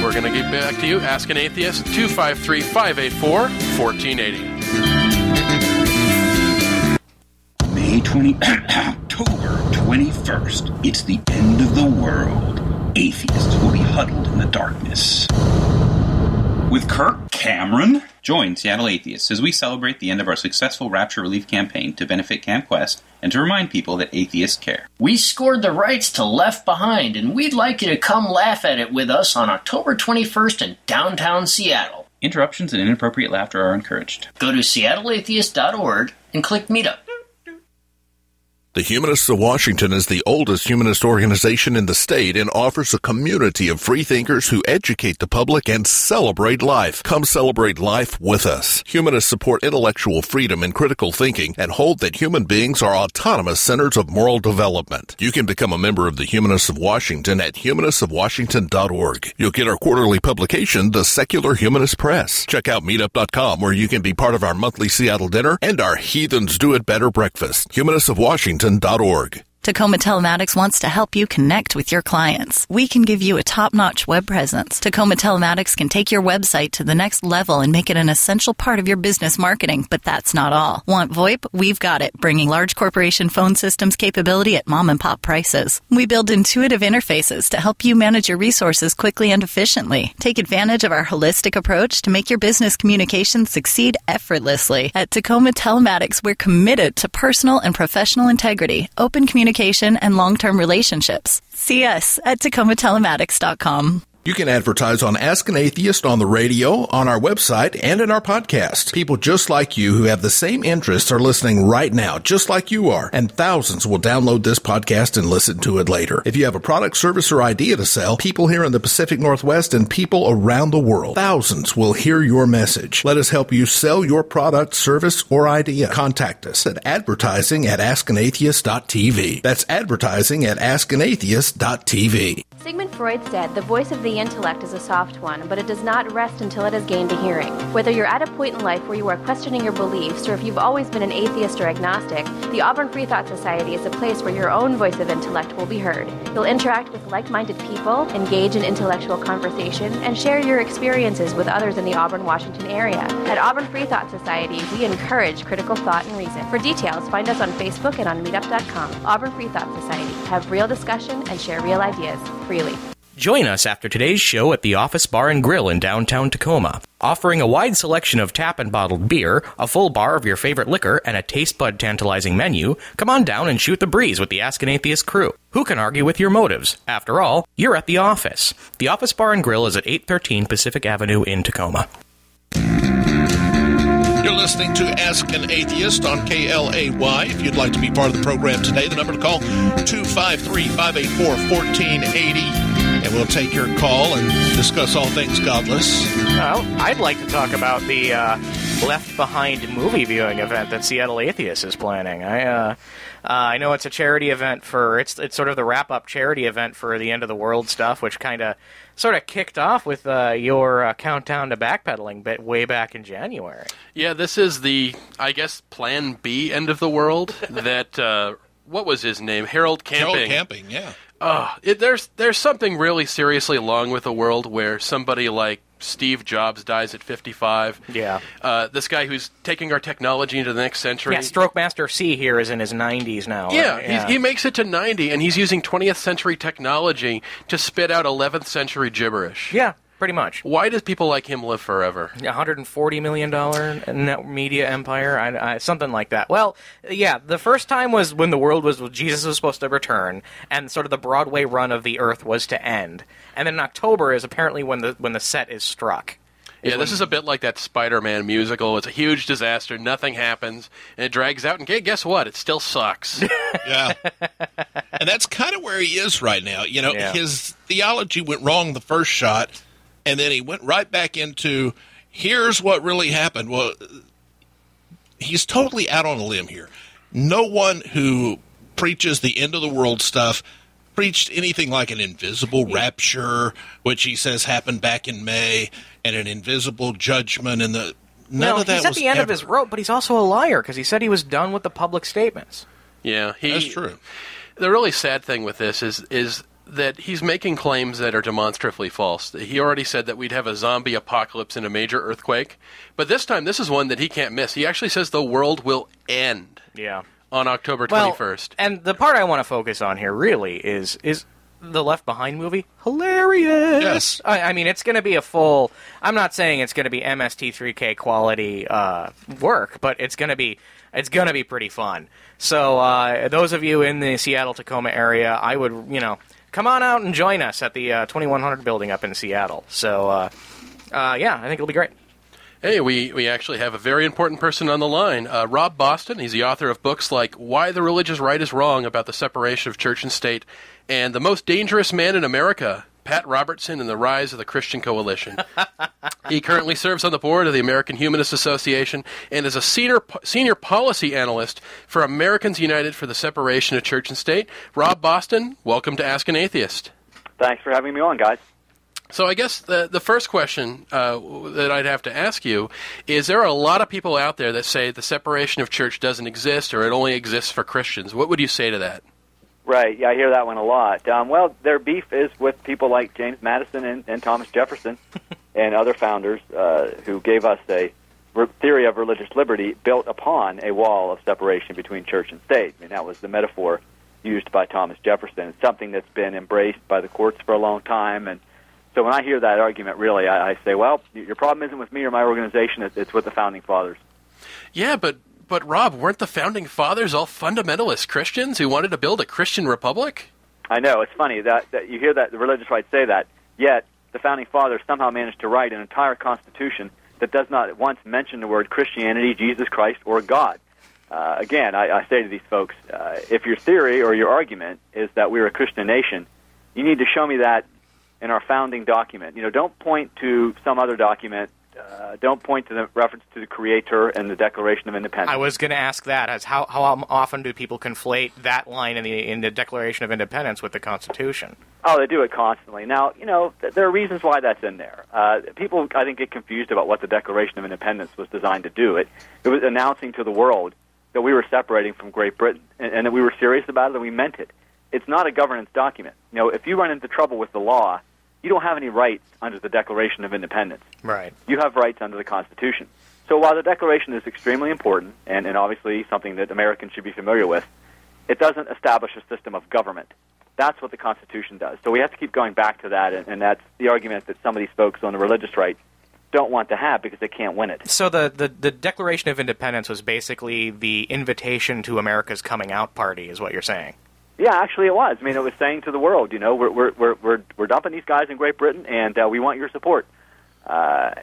We're going to get back to you. Ask an Atheist, 253-584-1480. October 21st. It's the end of the world. Atheists will be huddled in the darkness. With Kirk Cameron. Join Seattle Atheists as we celebrate the end of our successful Rapture relief campaign to benefit Camp Quest and to remind people that atheists care. We scored the rights to Left Behind, and we'd like you to come laugh at it with us on October 21st in downtown Seattle. Interruptions and inappropriate laughter are encouraged. Go to seattleatheist.org and click Meetup. The Humanists of Washington is the oldest humanist organization in the state and offers a community of freethinkers who educate the public and celebrate life. Come celebrate life with us. Humanists support intellectual freedom and critical thinking and hold that human beings are autonomous centers of moral development. You can become a member of the Humanists of Washington at humanistofwashington.org. You'll get our quarterly publication, The Secular Humanist Press. Check out meetup.com, where you can be part of our monthly Seattle dinner and our Heathens Do It Better breakfast. Humanists of Washington.org. Tacoma Telematics wants to help you connect with your clients. We can give you a top-notch web presence. Tacoma Telematics can take your website to the next level and make it an essential part of your business marketing, but that's not all. Want VoIP? We've got it, bringing large corporation phone systems capability at mom-and-pop prices. We build intuitive interfaces to help you manage your resources quickly and efficiently. Take advantage of our holistic approach to make your business communications succeed effortlessly. At Tacoma Telematics, we're committed to personal and professional integrity, open communication, and long-term relationships. See us at TacomaTelematics.com. You can advertise on Ask an Atheist on the radio, on our website, and in our podcast. People just like you who have the same interests are listening right now, just like you are, and thousands will download this podcast and listen to it later. If you have a product, service, or idea to sell, people here in the Pacific Northwest and people around the world, thousands will hear your message. Let us help you sell your product, service, or idea. Contact us at advertising@askanatheist.tv. That's advertising@askanatheist.tv. Sigmund Freud said, the voice of the intellect is a soft one, but it does not rest until it has gained a hearing. Whether you're at a point in life where you are questioning your beliefs, or if you've always been an atheist or agnostic, the Auburn Free Thought Society is a place where your own voice of intellect will be heard. You'll interact with like-minded people, engage in intellectual conversation, and share your experiences with others in the Auburn, Washington area. At Auburn Free Thought Society, we encourage critical thought and reason. For details, find us on Facebook and on meetup.com. Auburn Free Thought Society. Have real discussion and share real ideas freely. Join us after today's show at the Office Bar and Grill in downtown Tacoma. Offering a wide selection of tap and bottled beer, a full bar of your favorite liquor, and a taste bud tantalizing menu, come on down and shoot the breeze with the Ask an Atheist crew. Who can argue with your motives? After all, you're at the office. The Office Bar and Grill is at 813 Pacific Avenue in Tacoma. You're listening to Ask an Atheist on KLAY. If you'd like to be part of the program today, the number to call, 253-584-1480. And we'll take your call and discuss all things godless. Well, I'd like to talk about the Left Behind movie viewing event that Seattle Atheist is planning. I know it's a charity event for it's sort of the wrap-up charity event for the End of the World stuff, which sort of kicked off with your countdown to backpedaling bit way back in January. Yeah, this is the, I guess, Plan B End of the World that, what was his name? Harold Camping. Harold Camping, yeah. There's something really seriously wrong with a world where somebody like Steve Jobs dies at 55. Yeah. This guy who's taking our technology into the next century. Yeah, Stroke Master C here is in his 90s now. Yeah, right? he makes it to 90, and he's using 20th century technology to spit out 11th century gibberish. Yeah, pretty much. Why does people like him live forever? $140 million net media empire, something like that. Well, yeah, the first time was when Jesus was supposed to return, and sort of the Broadway run of the Earth was to end. And then in October is apparently when the set is struck. Yeah, this is a bit like that Spider-Man musical. It's a huge disaster, nothing happens, and it drags out, and guess what? It still sucks. Yeah. And that's kind of where he is right now. You know, his theology went wrong the first shot, and then he went right back into, here's what really happened. Well, he's totally out on a limb here. No one who preaches the end of the world stuff preached anything like an invisible rapture, which he says happened back in May, and an invisible judgment, and none of that was he's at the end of his rope, but he's also a liar, because he said he was done with the public statements. Yeah, that's true. The really sad thing with this is that he's making claims that are demonstrably false. He already said that we'd have a zombie apocalypse and a major earthquake, but this time this is one that he can't miss. He actually says the world will end. Yeah. On October 21st. And the part I want to focus on here really is the Left Behind movie. Hilarious. Yes. I mean, it's going to be a full, I'm not saying it's going to be MST3K quality work, but it's going to be pretty fun. So those of you in the Seattle-Tacoma area, I would, come on out and join us at the 2100 building up in Seattle. So, yeah, I think it'll be great. Hey, we actually have a very important person on the line. Rob Boston, he's the author of books like Why the Religious Right is Wrong about the Separation of Church and State, and The Most Dangerous Man in America, Pat Robertson and the Rise of the Christian Coalition. He currently serves on the board of the American Humanist Association and is a senior policy analyst for Americans United for the Separation of Church and State. Rob Boston, welcome to Ask an Atheist. Thanks for having me on, guys. So I guess the first question that I'd have to ask you is, there are a lot of people out there that say the separation of church doesn't exist, or it only exists for Christians. What would you say to that? Right, yeah, I hear that one a lot. Well, their beef is with people like James Madison and Thomas Jefferson and other founders who gave us a theory of religious liberty built upon a wall of separation between church and state. I mean, that was the metaphor used by Thomas Jefferson. It's something that's been embraced by the courts for a long time, and so when I hear that argument, really, I say, well, your problem isn't with me or my organization, it's with the Founding Fathers. Yeah, but Rob, weren't the Founding Fathers all fundamentalist Christians who wanted to build a Christian republic? I know, it's funny that you hear that the religious right say that, yet the Founding Fathers somehow managed to write an entire constitution that does not once mention the word Christianity, Jesus Christ, or God. Again, I say to these folks, if your theory or your argument is that we're a Christian nation, you need to show me that in our founding document. Don't point to some other document. Don't point to the reference to the Creator and the Declaration of Independence. I was going to ask that, as how often do people conflate that line in the Declaration of Independence with the Constitution? Oh, they do it constantly. Now, there are reasons why that's in there. People, I think, get confused about what the Declaration of Independence was designed to do. It was announcing to the world that we were separating from Great Britain and that we were serious about it and we meant it. It's not a governance document. If you run into trouble with the law, you don't have any rights under the Declaration of Independence. Right. You have rights under the Constitution. So while the Declaration is extremely important and obviously something that Americans should be familiar with, it doesn't establish a system of government. That's what the Constitution does. So we have to keep going back to that, and that's the argument that some of these folks on the religious right don't want to have because they can't win it. So the Declaration of Independence was basically the invitation to America's coming out party, is what you're saying? Yeah, actually it was. I mean, it was saying to the world, we're dumping these guys in Great Britain, and we want your support. The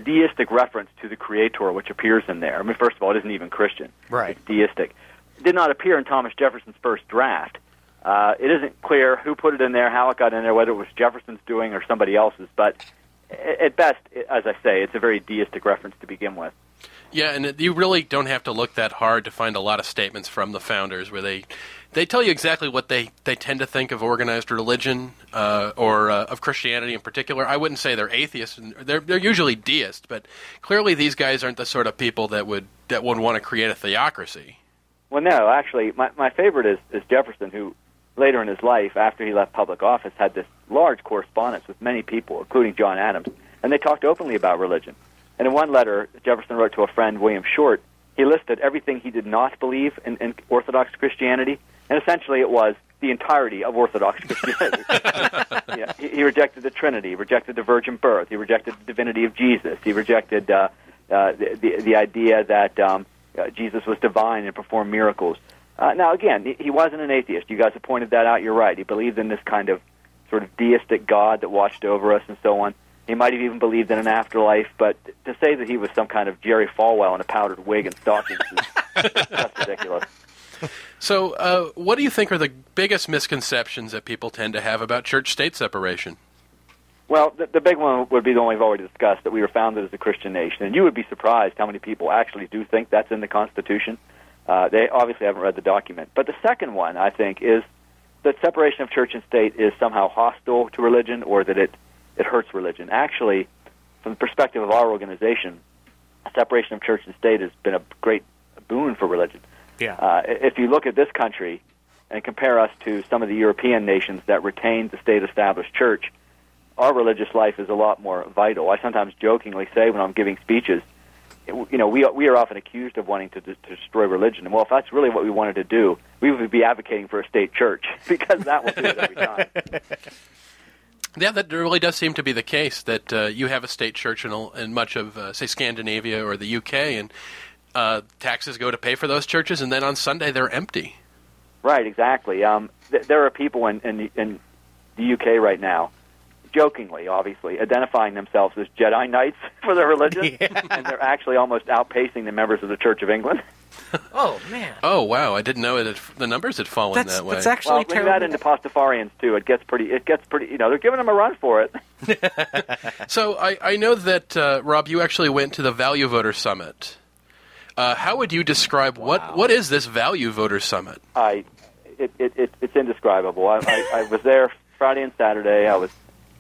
deistic reference to the Creator, which appears in there, I mean, first of all, it isn't even Christian. Right. It's deistic. It did not appear in Thomas Jefferson's first draft. It isn't clear who put it in there, how it got in there, whether it was Jefferson's doing or somebody else's, but at best, as I say, it's a very deistic reference to begin with. Yeah, and you really don't have to look that hard to find a lot of statements from the founders where they tell you exactly what they tend to think of organized religion or of Christianity in particular. I wouldn't say they're atheists. They're usually deists, but clearly these guys aren't the sort of people that would want to create a theocracy. Well, no, actually, my favorite is Jefferson, who later in his life, after he left public office, had this large correspondence with many people, including John Adams, and they talked openly about religion. And in one letter, Jefferson wrote to a friend, William Short, he listed everything he did not believe in Orthodox Christianity, and essentially it was the entirety of Orthodox Christianity. Yeah, he rejected the Trinity, he rejected the virgin birth, he rejected the divinity of Jesus, he rejected the idea that Jesus was divine and performed miracles. Now, again, he wasn't an atheist. You guys have pointed that out. You're right. He believed in this kind of sort of deistic God that watched over us and so on. He might have even believed in an afterlife, but to say that he was some kind of Jerry Falwell in a powdered wig and stockings that's ridiculous. So what do you think are the biggest misconceptions that people tend to have about church-state separation? Well, the big one would be the one we've already discussed, that we were founded as a Christian nation. And you would be surprised how many people actually do think that's in the Constitution. They obviously haven't read the document. But the second one, I think, is that separation of church and state is somehow hostile to religion or that it hurts religion. Actually, from the perspective of our organization, separation of church and state has been a great boon for religion. Yeah. If you look at this country and compare us to some of the European nations that retained the state-established church, our religious life is a lot more vital. I sometimes jokingly say when I'm giving speeches, we are often accused of wanting to destroy religion. And well, if that's really what we wanted to do, we would be advocating for a state church because that will do it every time. Yeah, that really does seem to be the case, that you have a state church in much of, say, Scandinavia or the UK, and taxes go to pay for those churches, and then on Sunday they're empty. Right, exactly. There are people in the UK right now, jokingly, obviously, identifying themselves as Jedi Knights for their religion, and they're actually almost outpacing the members of the Church of England. Oh, man. Oh, wow. I didn't know the numbers had fallen that way. That's actually bring that into Pastafarians, too. It gets pretty, they're giving them a run for it. So I know that, Rob, you actually went to the Value Voter Summit. How would you describe what is this Value Voter Summit? It's indescribable. I was there Friday and Saturday. I was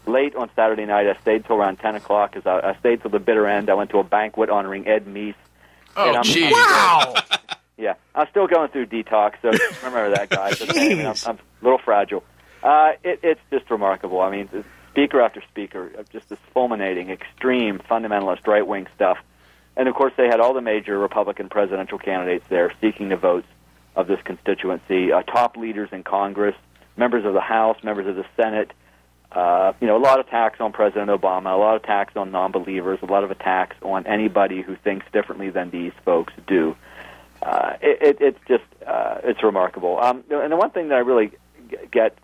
late on Saturday night. I stayed till around 10 o'clock. I stayed till the bitter end. I went to a banquet honoring Ed Meese. Oh, jeez. Wow! Yeah, I'm still going through detox, so remember that, guys. I'm a little fragile. It's just remarkable. I mean, speaker after speaker, just this fulminating, extreme, fundamentalist, right-wing stuff. And, of course, they had all the major Republican presidential candidates there seeking the votes of this constituency, top leaders in Congress, members of the House, members of the Senate, a lot of attacks on President Obama, a lot of attacks on non-believers, a lot of attacks on anybody who thinks differently than these folks do. It's remarkable. And the one thing that I really get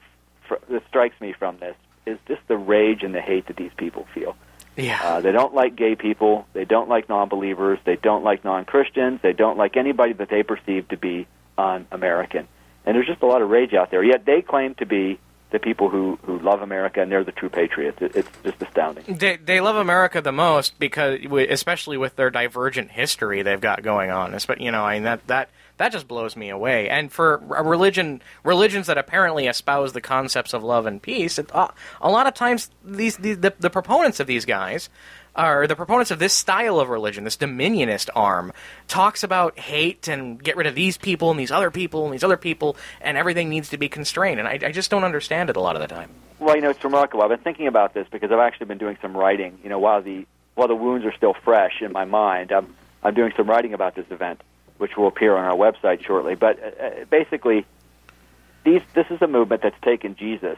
that strikes me from this is just the rage and the hate that these people feel. Yeah. They don't like gay people. They don't like non-believers. They don't like non-Christians. They don't like anybody that they perceive to be un-American. And there's just a lot of rage out there. Yet they claim to be the people who love America, and they're the true patriots. It's just astounding. They love America the most because, especially with their divergent history they've got going on. That That just blows me away. And for religions that apparently espouse the concepts of love and peace, a lot of times the proponents of these guys, or the proponents of this style of religion, this dominionist arm, talks about hate and get rid of these people and these other people and these other people, and everything needs to be constrained. And I just don't understand it a lot of the time. Well, it's remarkable. I've been thinking about this because I've actually been doing some writing. While the wounds are still fresh in my mind, I'm doing some writing about this event, which will appear on our website shortly. But basically, this is a movement that's taken Jesus,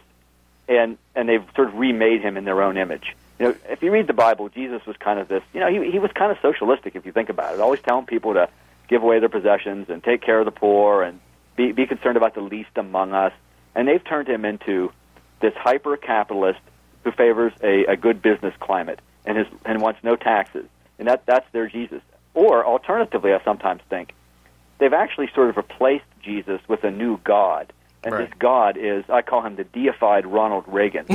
and they've sort of remade him in their own image. If you read the Bible, Jesus was kind of this, he was kind of socialistic if you think about it, always telling people to give away their possessions and take care of the poor and be concerned about the least among us. And they've turned him into this hyper-capitalist who favors a good business climate and wants no taxes. And that's their Jesus. Or, alternatively, I sometimes think, they've actually sort of replaced Jesus with a new God. And this God is, I call him the deified Ronald Reagan.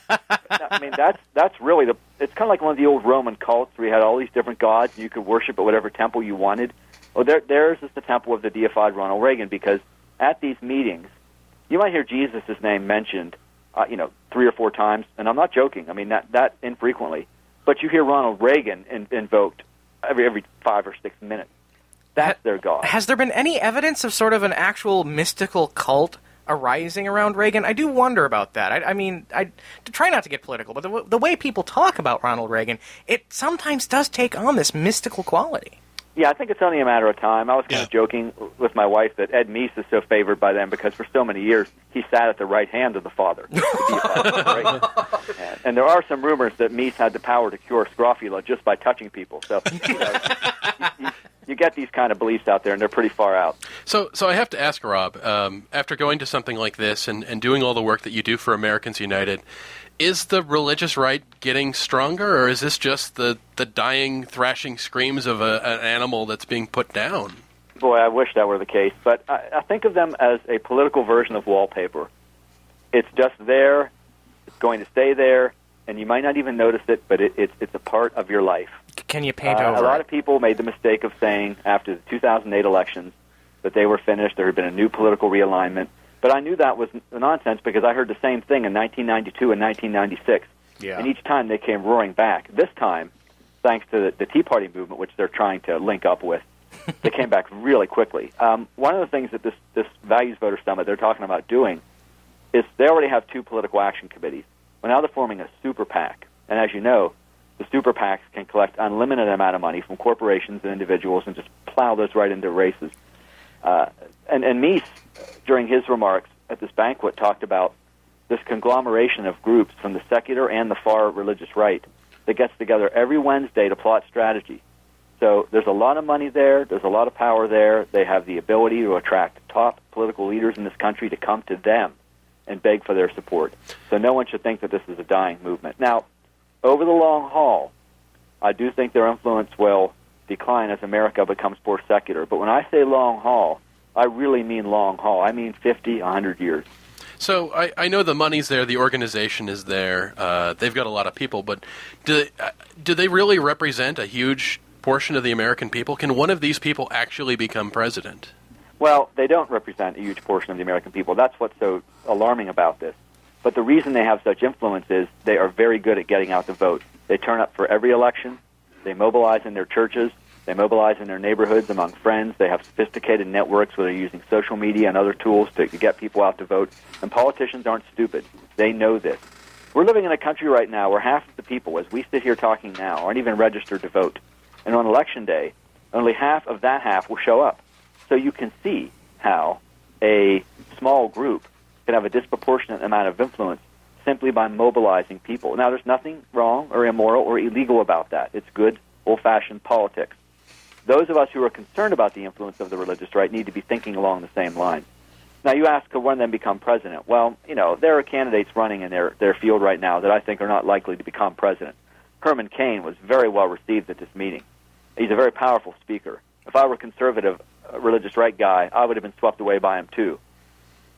I mean, that's really it's kind of like one of the old Roman cults where you had all these different gods and you could worship at whatever temple you wanted. Well, theirs is the temple of the deified Ronald Reagan, because at these meetings, you might hear Jesus' name mentioned, 3 or 4 times, and I'm not joking. I mean, that infrequently. But you hear Ronald Reagan invoked every 5 or 6 minutes. That's their God. Has there been any evidence of sort of an actual mystical cult arising around Reagan? I do wonder about that. I mean, try not to get political, but the way people talk about Ronald Reagan, it sometimes does take on this mystical quality. Yeah, I think it's only a matter of time. I was kind of joking with my wife that Ed Meese is so favored by them because for so many years he sat at the right hand of the Father. And there are some rumors that Meese had the power to cure scrofula just by touching people. So you get these kind of beliefs out there, and they're pretty far out. So I have to ask, Rob, after going to something like this and doing all the work that you do for Americans United, is the religious right getting stronger, or is this just the dying, thrashing screams of an animal that's being put down? Boy, I wish that were the case. But I think of them as a political version of wallpaper. It's just there. It's going to stay there. And you might not even notice it, but it's a part of your life. Can you paint over a lot of people made the mistake of saying after the 2008 elections that they were finished, there had been a new political realignment. But I knew that was nonsense because I heard the same thing in 1992 and 1996. Yeah. And each time they came roaring back. This time, thanks to the Tea Party movement, which they're trying to link up with, they came back really quickly. One of the things that this Values Voter Summit they're talking about doing is they already have 2 political action committees. Well, now they're forming a super PAC. And as you know, the super PACs can collect unlimited amount of money from corporations and individuals and just plow those right into races. And Meese, during his remarks at this banquet, talked about this conglomeration of groups from the secular and the far religious right that gets together every Wednesday to plot strategy. So there's a lot of money there. There's a lot of power there. They have the ability to attract top political leaders in this country to come to them and beg for their support. So no one should think that this is a dying movement. Now, over the long haul, I do think their influence will decline as America becomes more secular. But when I say long haul, I really mean long haul. I mean 50, 100 years. So I know the money's there, the organization is there, they've got a lot of people, but do they really represent a huge portion of the American people? Can one of these people actually become president? Well, they don't represent a huge portion of the American people. That's what's so alarming about this. But the reason they have such influence is they are very good at getting out the vote. They turn up for every election. They mobilize in their churches. They mobilize in their neighborhoods among friends. They have sophisticated networks where they're using social media and other tools to get people out to vote. And politicians aren't stupid. They know this. We're living in a country right now where half of the people, as we sit here talking now, aren't even registered to vote. And on Election Day, only half of that half will show up. So you can see how a small group can have a disproportionate amount of influence simply by mobilizing people. Now, there's nothing wrong or immoral or illegal about that. It's good, old-fashioned politics. Those of us who are concerned about the influence of the religious right need to be thinking along the same lines. Now, you ask, could one of them become president? Well, there are candidates running in their field right now that I think are not likely to become president. Herman Cain was very well received at this meeting. He's a very powerful speaker. If I were a conservative religious right guy, I would have been swept away by him too.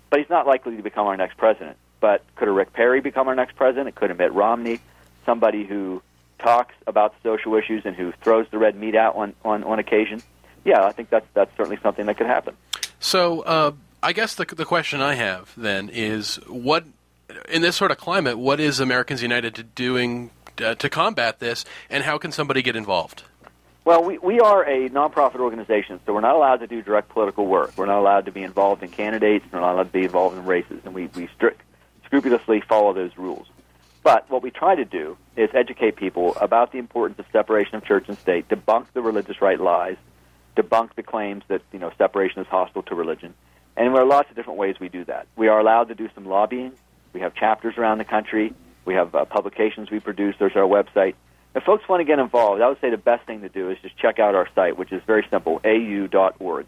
But he's not likely to become our next president. But could a Rick Perry become our next president? It could a Mitt Romney, somebody who talks about social issues and who throws the red meat out on occasion. yeah, I think that's certainly something that could happen. So I guess the question I have then is, what in this sort of climate, what is Americans United doing to combat this, and how can somebody get involved? Well, we are a nonprofit organization, so we're not allowed to do direct political work. We're not allowed to be involved in candidates. We're not allowed to be involved in races, and we scrupulously follow those rules. But what we try to do is educate people about the importance of separation of church and state, debunk the religious right lies, debunk the claims that separation is hostile to religion, and there are lots of different ways we do that. We are allowed to do some lobbying. We have chapters around the country. We have publications we produce. There's our website. If folks want to get involved, I would say the best thing to do is just check out our site, which is very simple, au.org.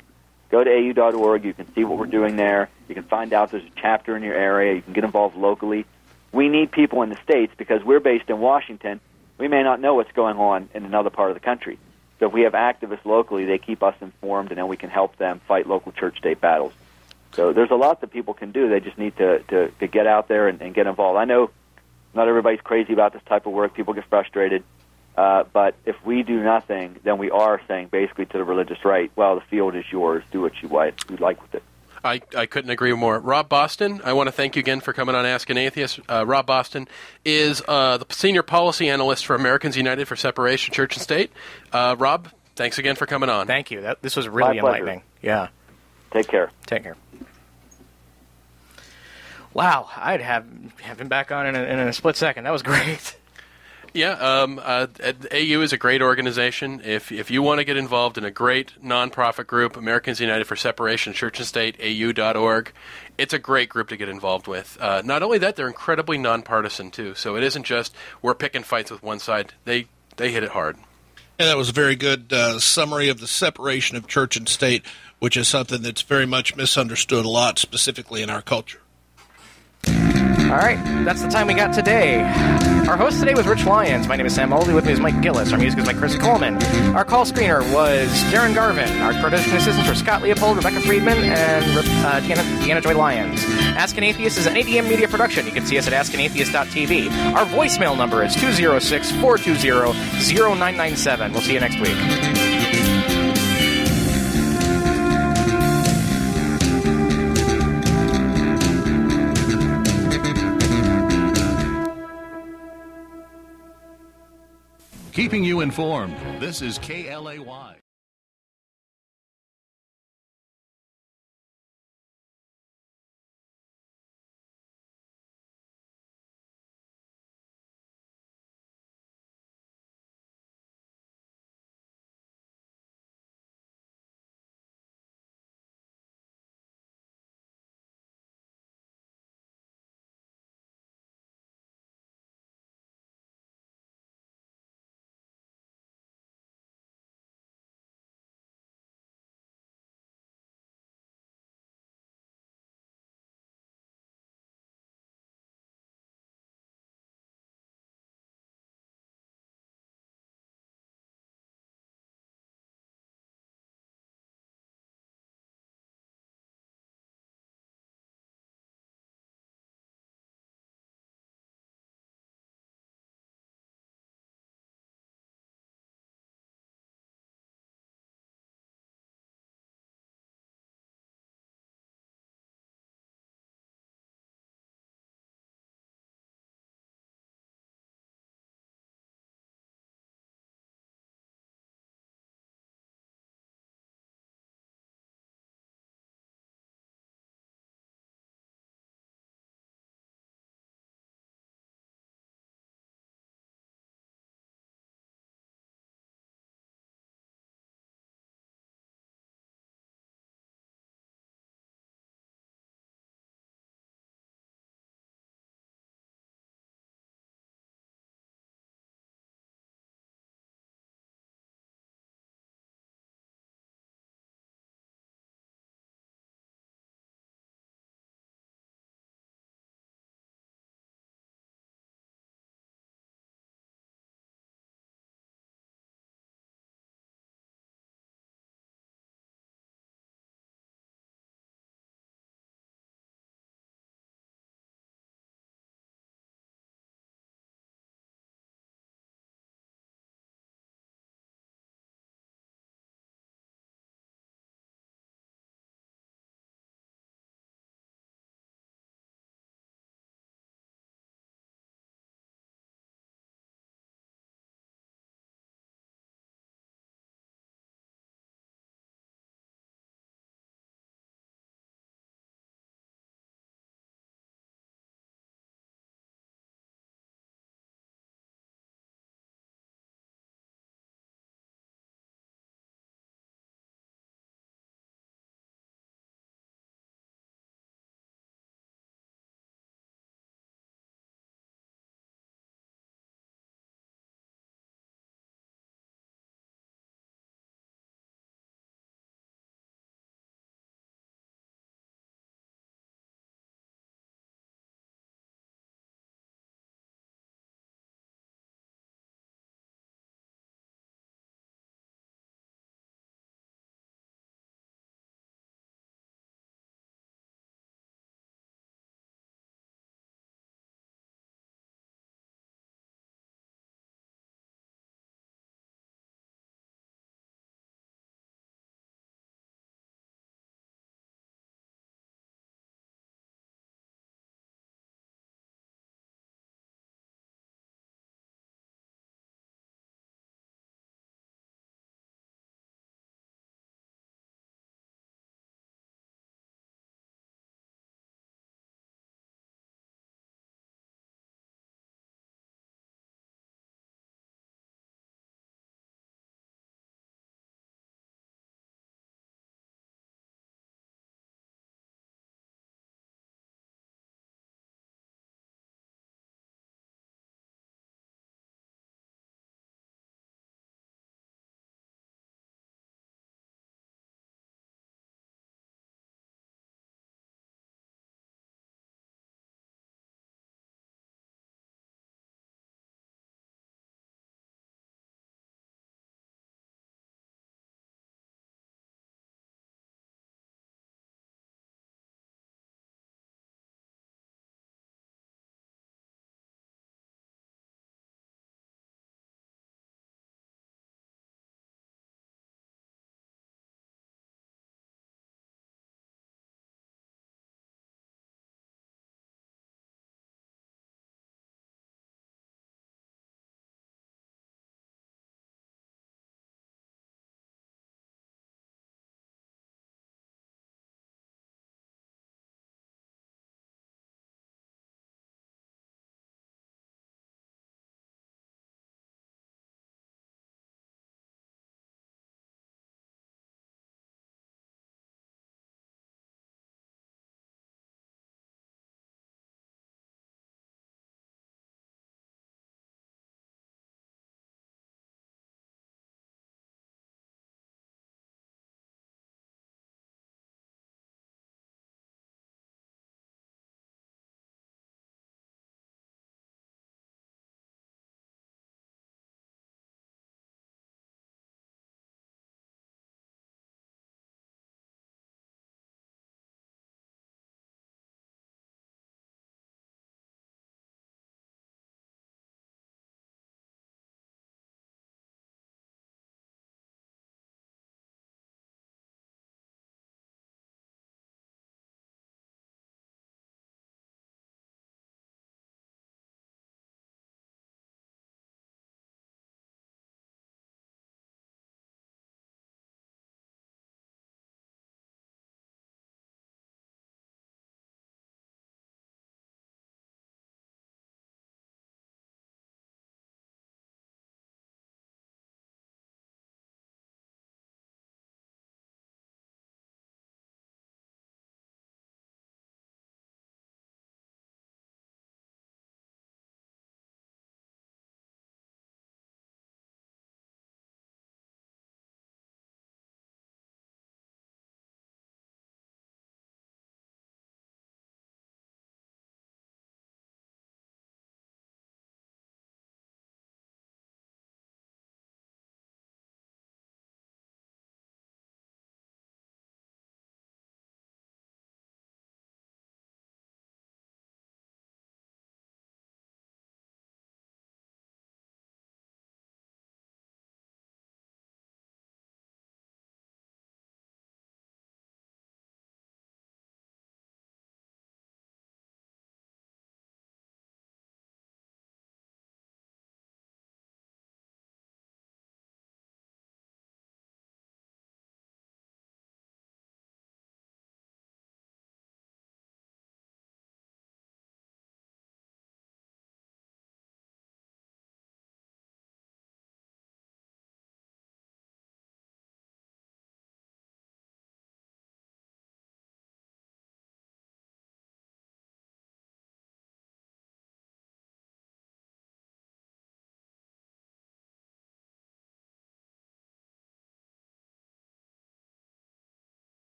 Go to au.org. You can see what we're doing there. You can find out there's a chapter in your area. You can get involved locally. We need people in the States because we're based in Washington. We may not know what's going on in another part of the country. So if we have activists locally, they keep us informed, and then we can help them fight local church-state battles. So there's a lot that people can do. They just need to get out there and get involved. I know not everybody's crazy about this type of work. People get frustrated. But if we do nothing, then we are saying basically to the religious right, well, the field is yours. Do what you like with it. I couldn't agree more. Rob Boston, I want to thank you again for coming on Ask an Atheist. Rob Boston is the Senior Policy Analyst for Americans United for Separation, Church and State. Rob, thanks again for coming on. Thank you. This was really enlightening. Yeah. Take care. Take care. Wow, I'd have him back on in a split second. That was great. Yeah, AU is a great organization. If you want to get involved in a great nonprofit group, Americans United for Separation, Church and State, AU.org, it's a great group to get involved with. Not only that, they're incredibly nonpartisan, too. So it isn't just we're picking fights with one side. They hit it hard. And that was a very good summary of the separation of church and state, which is something that's very much misunderstood a lot, specifically in our culture. All right, that's the time we got today. Our host today was Rich Lyons. My name is Sam Mulvey. With me is Mike Gillis. Our music is by Chris Coleman. Our call screener was Darren Garvin. Our production assistants were Scott Leopold, Rebecca Friedman, and Deanna Joy Lyons. Ask an Atheist is an ADM media production. You can see us at askanatheist.tv. Our voicemail number is 206-420-0997. We'll see you next week. Keeping you informed, this is KLAY.